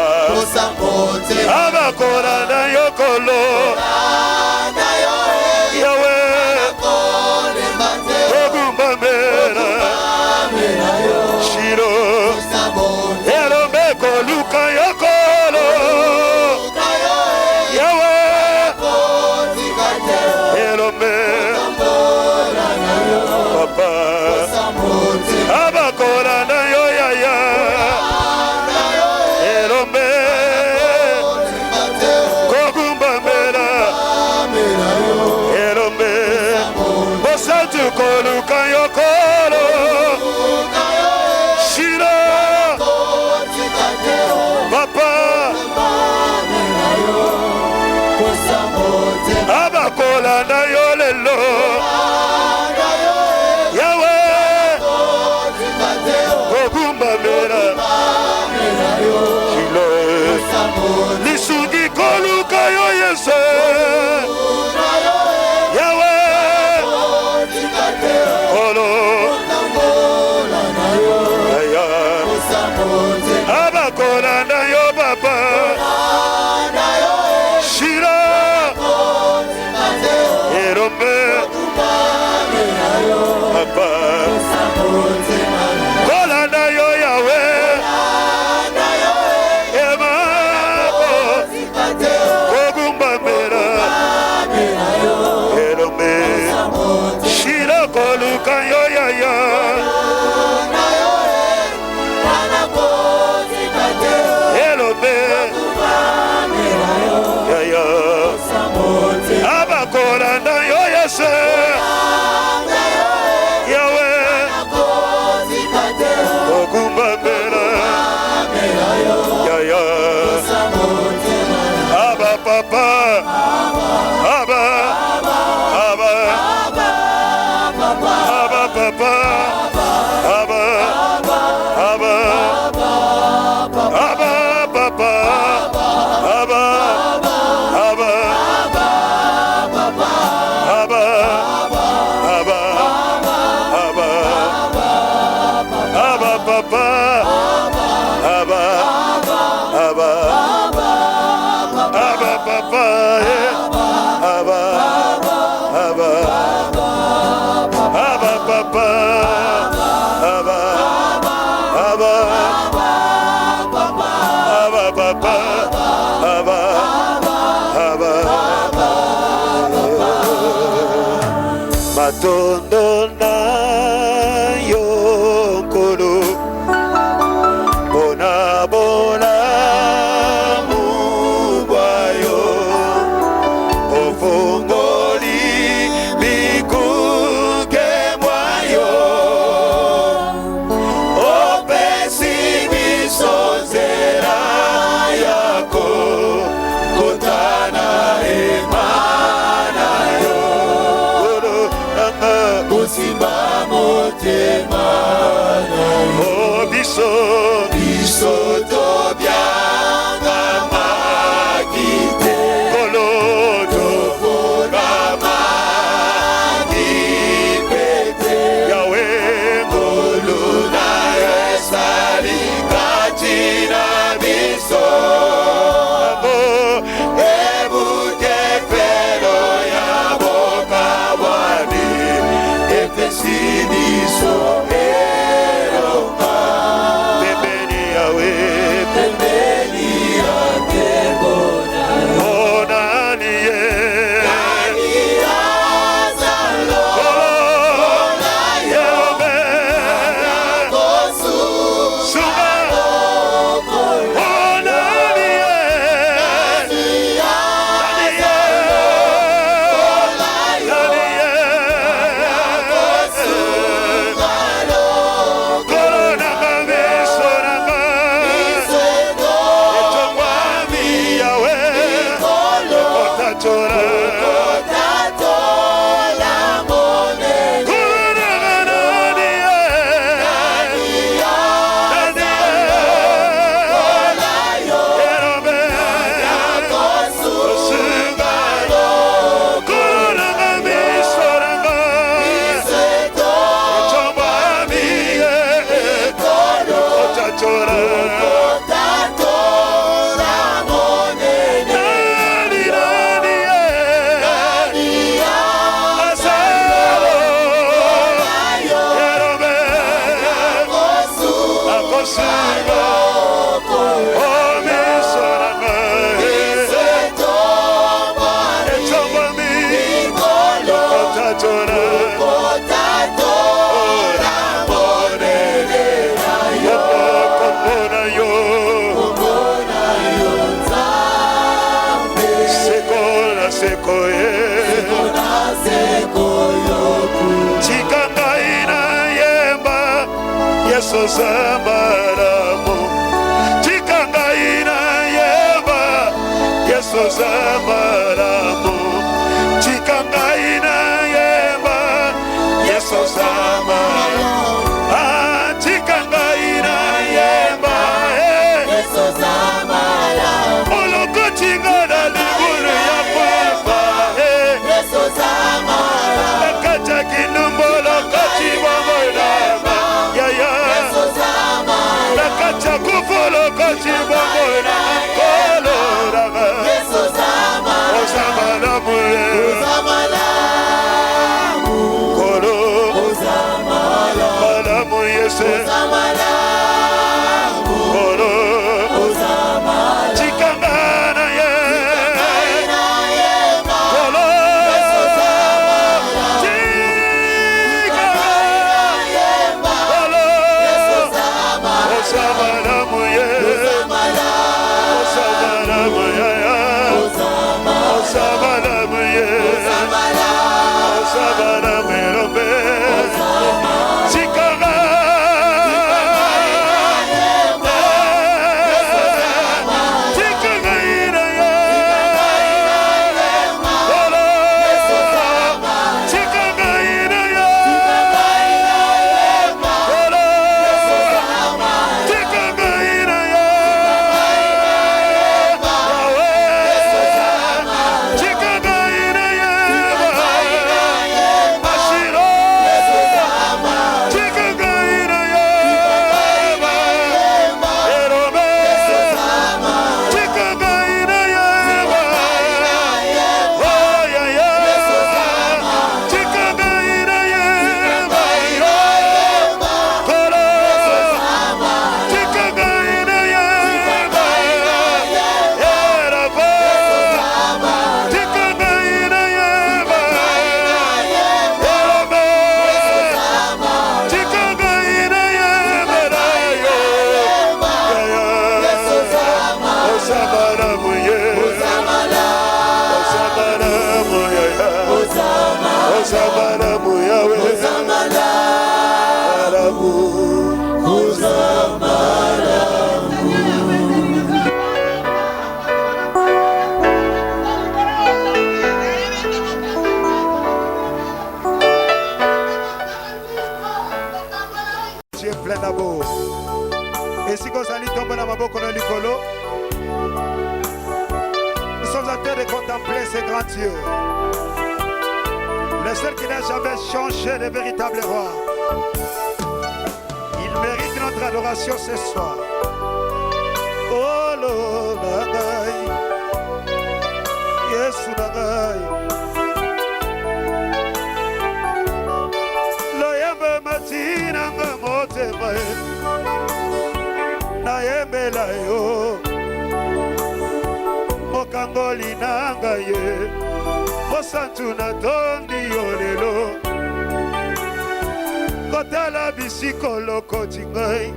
S1: abakola na yo kolo yawe kogumba mela shiro erombe koluka yo kolo yawe erombe papa abakola na yo yaya erombe kogumba mela erombe bosantu koluka yo kolo shira papa abakola na yo lelo yawe kogumba mela kilo lisugi koluka yo yesu yawe kolo yaya abakola na yo papa shira erombe papa kola na yo yawe ema kogumba mela erombe shira koluka yo yaya erombe yaya abakola na yo yesu yawe kogumba mela yaya aba papa aba aba papa, Abba, Abba, Abba, papa, Abba, Abba, Abba, papa, Abba, Abba, Matondo na yokolo, bona bona.
S2: Biso to bianga magite kolodo forama dipete Yahweh koluna esali katina biso ebute fero ya boka wani epesi biso Zambaramo Chikanga ina yeba Yeso Zambaramo Chikanga ina yeba Yeso Zambaramo Chikanga ina yeba Yeso Zambaramo Oloko chingana liburu ya kweba Yeso Zambaramo Kacha kinumbolo kachibamona Kufolo kochi bamona kolora Yeso Zamara
S1: bozali tomba na maboko na likolo. Nous sommes en train de contempler ce grand Dieu, le seul qui n'a jamais changé, le véritable roi. Il mérite notre adoration ce soir. Oh Lord, Yesu nagai, loyembe matina ngamote mae, naembe la yo, mokangoli nanga ye, mosantu na tondi yolelo, kotala bisiko loko tingai,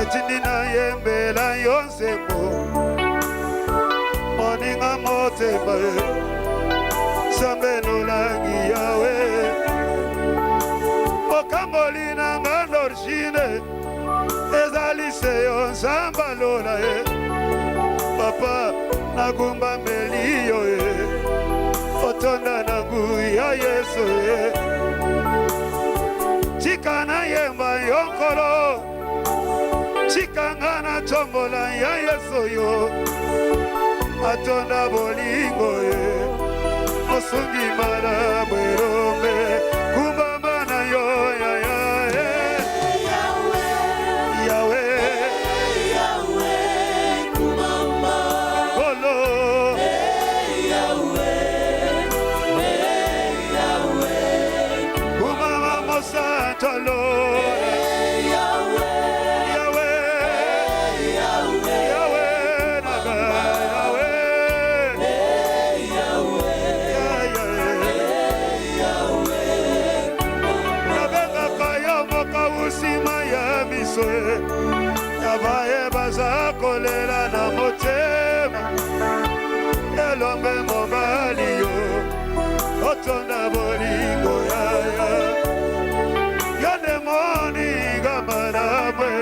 S1: etindi naembe la yo nzembo. Moninga motema sambe nolangi yawe okamboli nanga l'origine ezali seyo nzamba lola ye papa nagumba meliyo ye otonda nangu ya yesu ye tika na yemba yonkolo chikanga na chombola ya yesu yo atonda bolingo ye osungi mara bwerombe kumbamba na yo ya ya Yahweh Yahweh kumbamba olo Yahweh kumbamba mosantolo Yabaye baza kolela na motema elombe mobali yo otonda bolingo yaya yone moni gamarabwe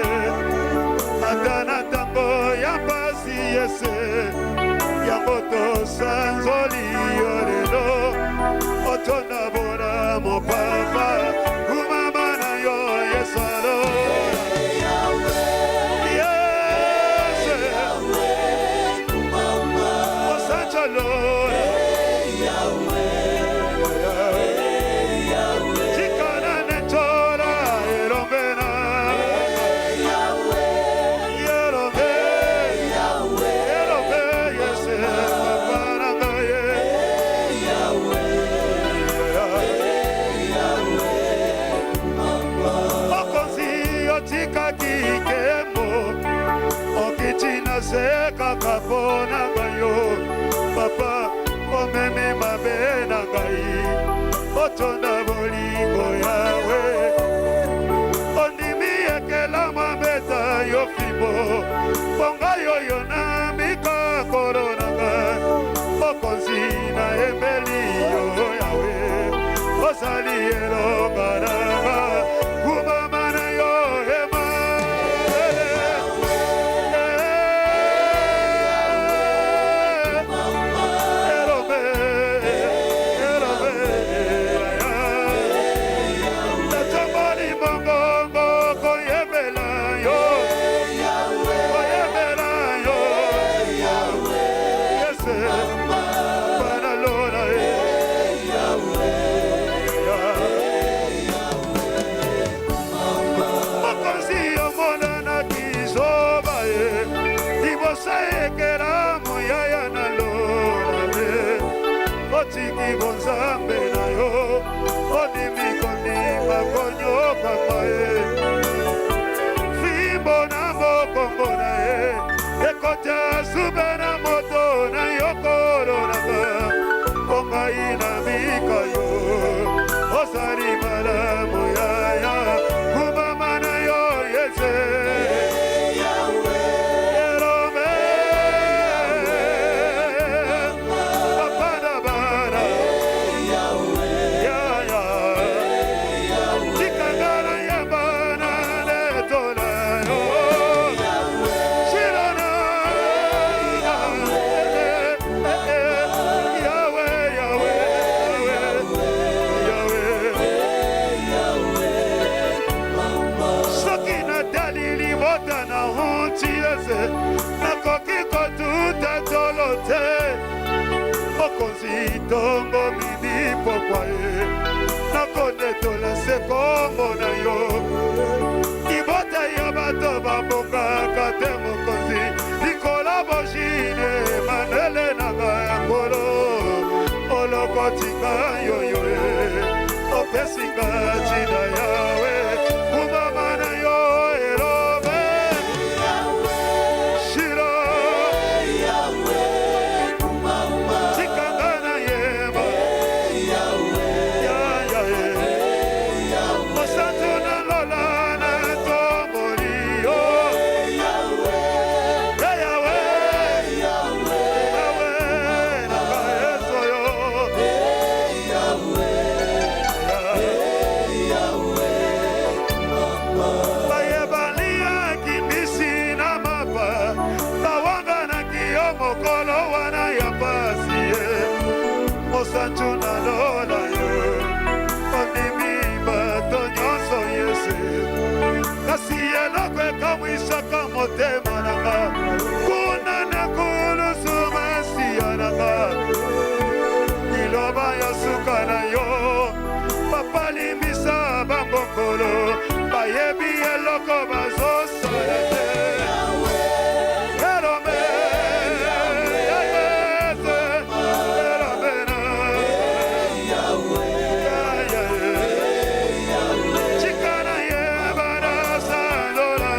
S1: atana tango ya pasi yese ya moto sanzoli yorelo otonda bona mopapa kumama na yo yesalo seka kapona gayo papa omeme mabe na gai otonda bolingo yawe ondimi ekela mabeta yo fibo ponga yoyo na mika koronanga okonzi na embeli yo yawe osali elongaranga kumama na yo ema Otiki bonzambe na yo odimi kondima konyoka mae fimbo na mokongo na ye ekota sube na moto na yo koronaka ongai na mika yo osari malamu yaya kumama na yo yese te mokonzi ntongo mini pokwa ye nakondetola se kombo na yo libota ya bato babokaka te mokonzi likola bojine manele nanga ya nkolo olokotinga yoyo opesinga ntina yawe kumama na yo elobe shiro tikanga na yeba mosantu na lola na tomboli yo yawe nanga yeso yo bayebalia kimisi na mapa bawanga na kiyo mokolo wana ya pasi ye mosantu na lola yo ondimi bato nyonso yese kasi eloko ekamwisaka motema nanga kuna na kulusu masiya nanga liloba ya suka na yo bapalimbisa bambokolo bayebi eloko bazosala te elombe chikana ye bana salola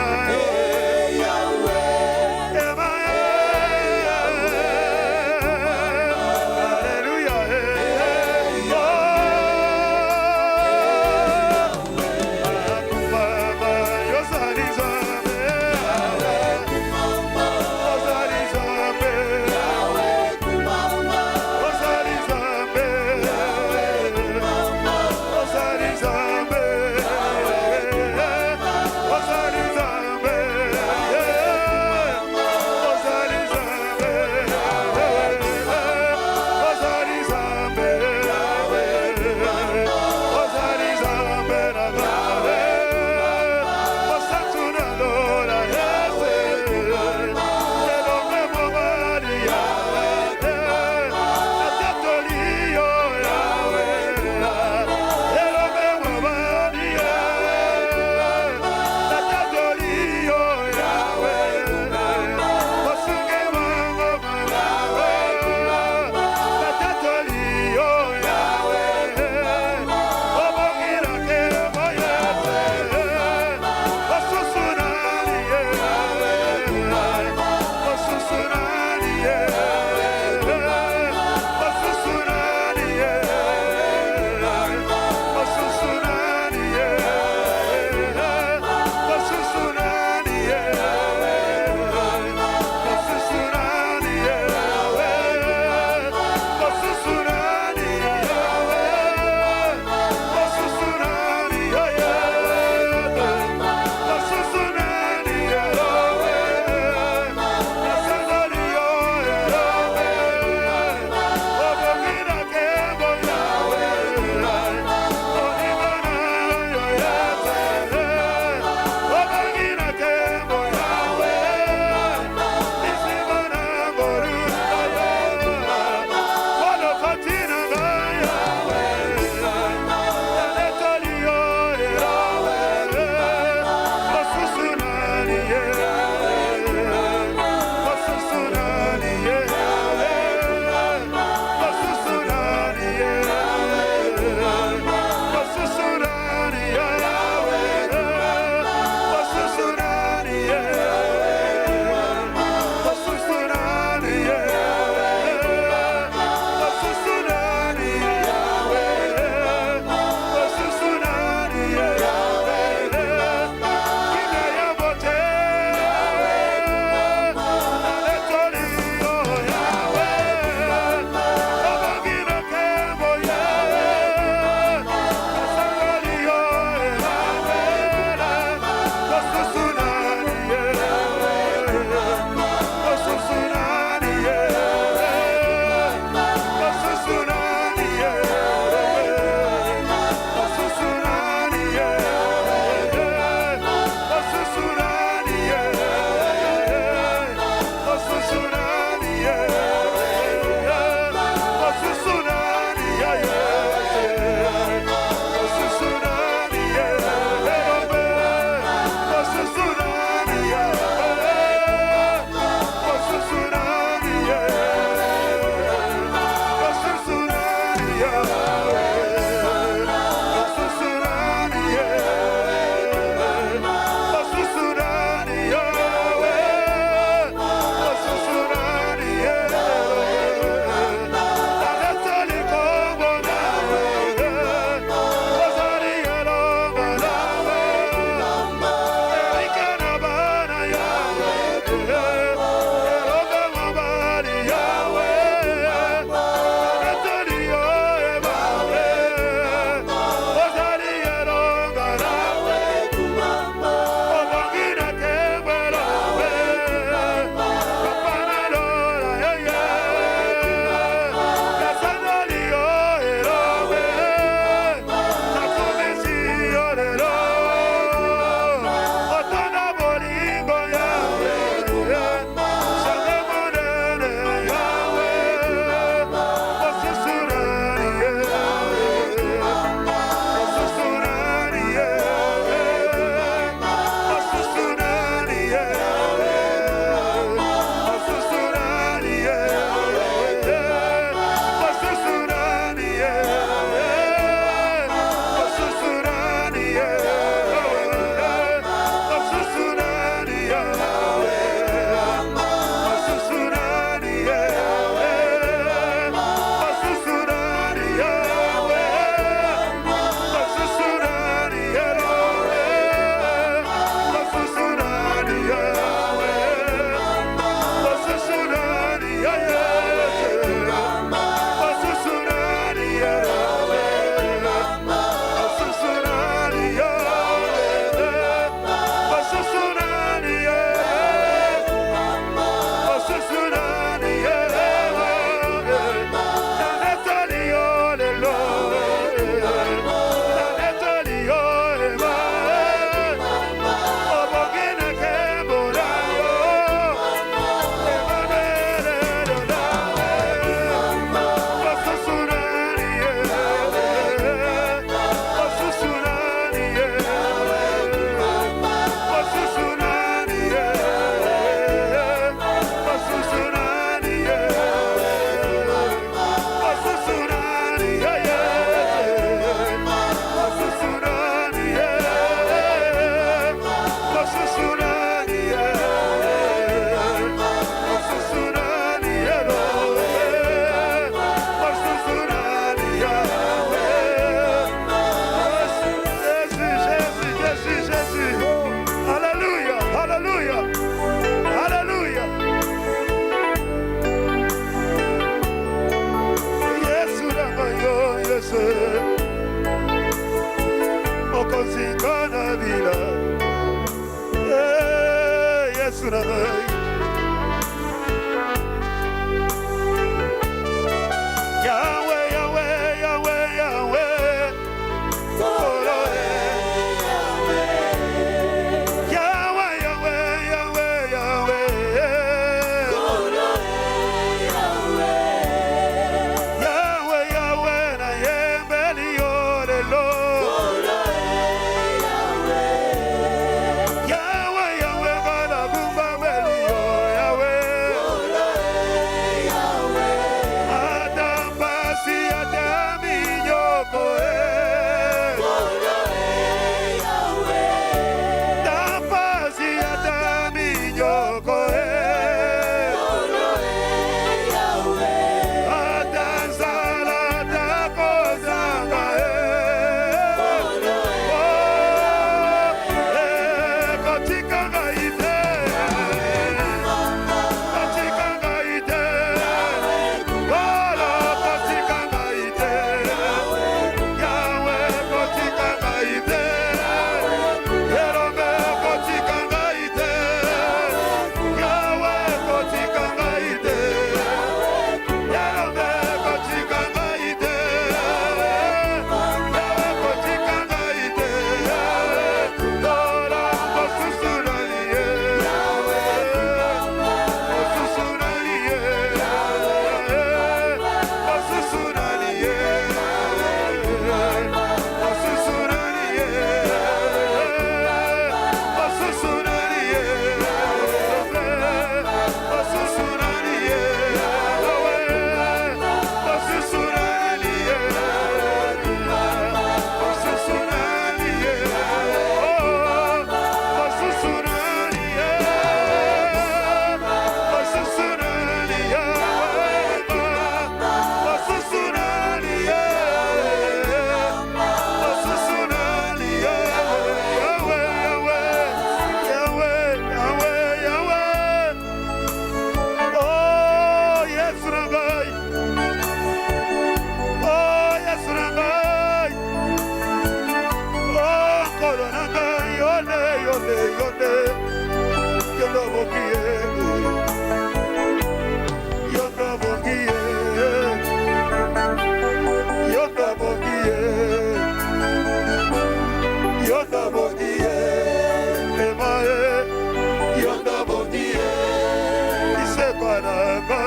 S1: lisekwa nanga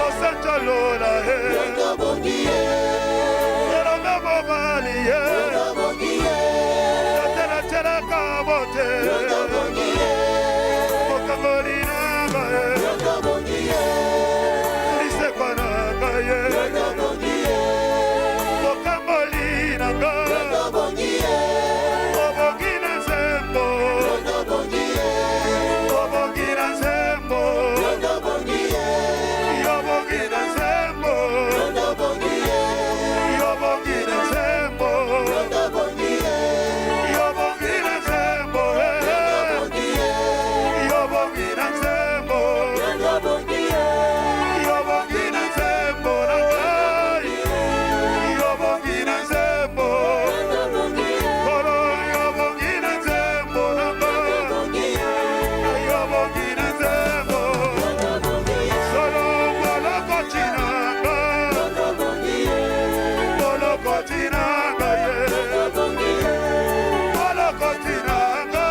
S1: Osanja lola Elome momali Tela tela kabote Mokangoli nanga lisekwa nanga Mokangoli nanga Obongina zembo Obongina zembo Yobongina zembo Yobongina zembo Yobongina zembo Yobongina zembo Yobongina zembo Yobongina zembo Koro yobongina zembo Yobongina zembo Solo moloko chinanga Moloko chinanga Moloko chinanga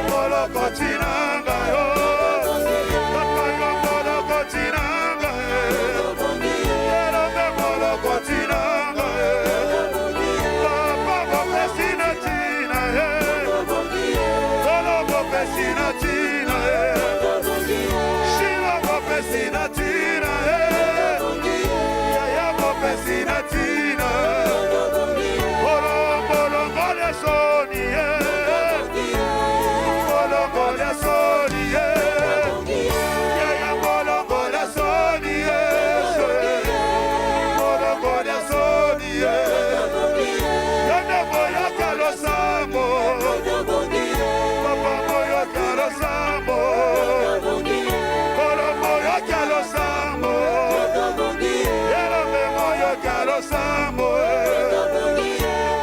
S1: Moloko chinanga Papa yo moloko chinanga Yerome moloko chinanga Papa bopesina china Solo bopesina china Shiva bopesina china Yaya bopesina china Bolongo le soni Bolongo le soni Yaya bolongo le soni Bolongo le soni Yone boya kalo sambo Papa boya kalo sambo Kolo boya kalo sambo Yelo me boya kalo sambo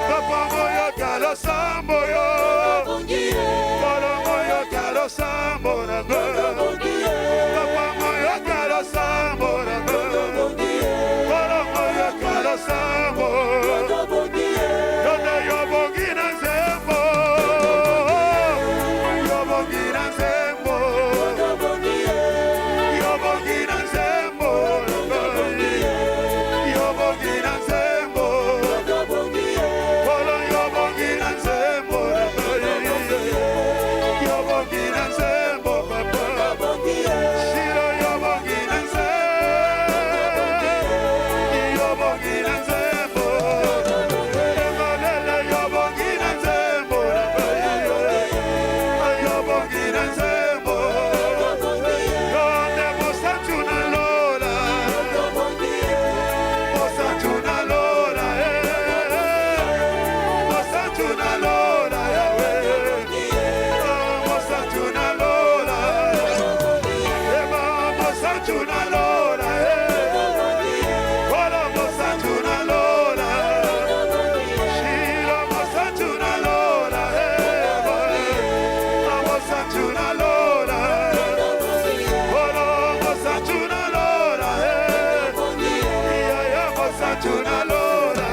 S1: Papa boya kalo sambo yo Kolo boya kalo sambo nago Papa boya kalo sambo nago Kolo boya kalo sambo Yone yobongina zembo Yobongina zembo Yobongina zembo Yobongina zembo Kolo yobongina zembo Yobongina zembo papa Shiro yobongina zembo Yobongina zembo Emanele yobongina zembo Yobongina zembo Yone mosachuna lola Mosachuna lola Mosachuna lola Mosachuna lola Ema mosachuna lola Ola mosachuna lola Shira mosachuna lola Mosachuna lola Ola mosachuna lola Yaya mosachuna lola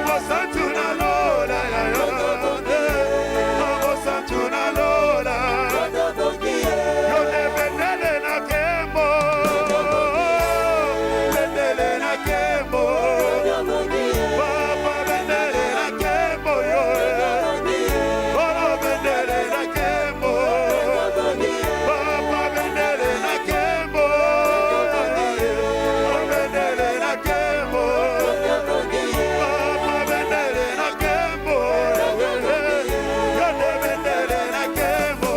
S1: Mosachuna lola Mosachuna lola Yone bendele na kembo Bendele na kembo Papa bendele na kembo yo Oro bendele na kembo Papa bendele na kembo Bendele na kembo Papa bendele na kembo Yone bendele na kembo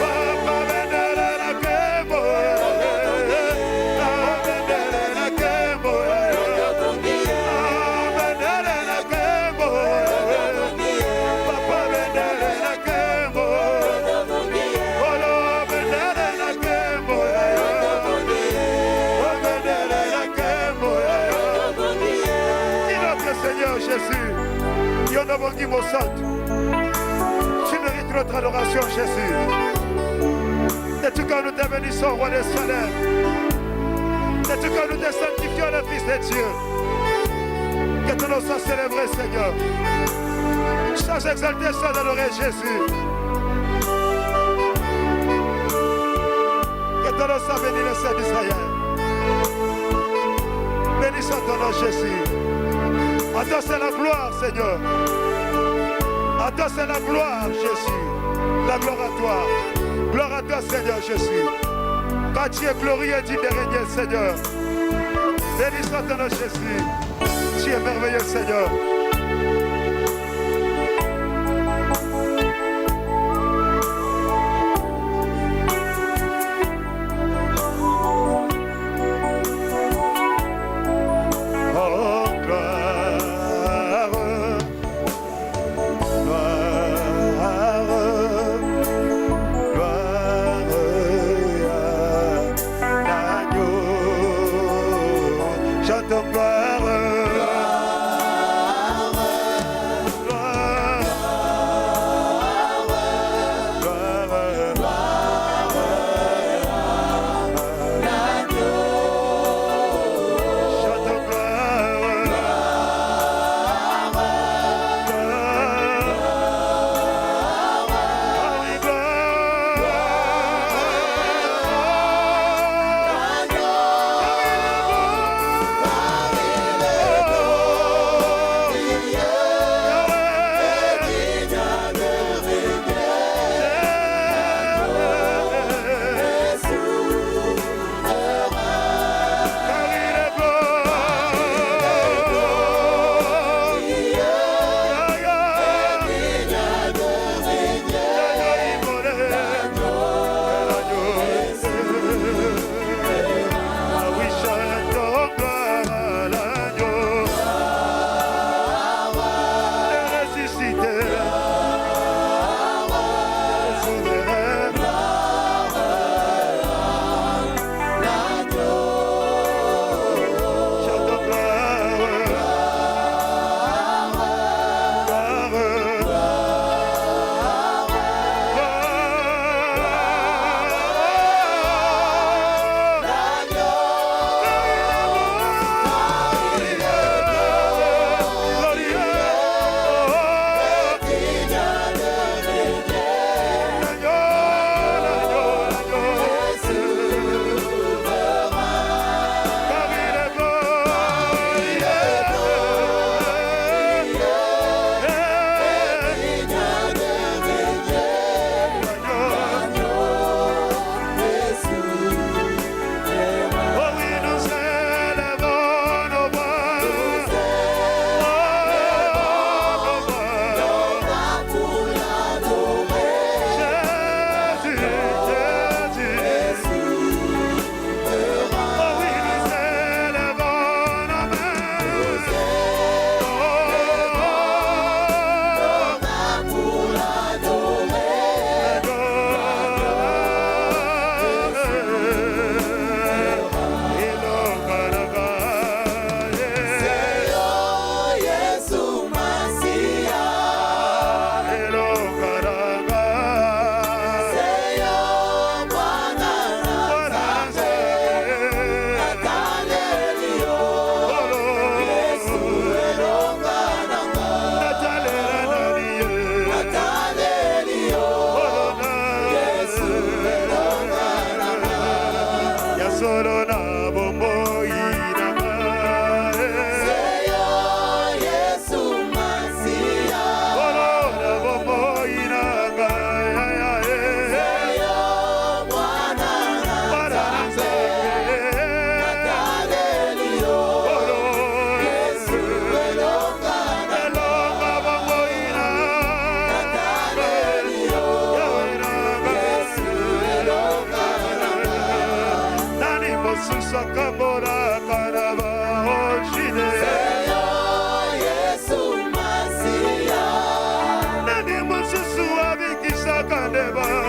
S1: Papa bendele na kembo Bendele na kembo Bendele na kembo Papa bendele na kembo Olo bendele na kembo Bendele na kembo Dis notre Seigneur Jésus Yonobongi Mossad Tu mérites notre adoration Jésus Et tout quand nous te bénissons roi des soleils Et tout quand nous te sanctifions le Fils de Dieu Que ton nom soit célébré Seigneur Sans exalter, sans adorer Jésus. Que ton nom soit béni, le Seigneur d'Israël. Béni soit ton nom, Jésus. À toi c'est la gloire, Seigneur. À toi c'est la gloire, Jésus. La gloire à toi. Gloire à toi, Seigneur Jésus. Quand tu es glorieux, tu es régné, Seigneur. Béni soit ton nom, Jésus. Tu es merveilleux, Seigneur.
S3: Never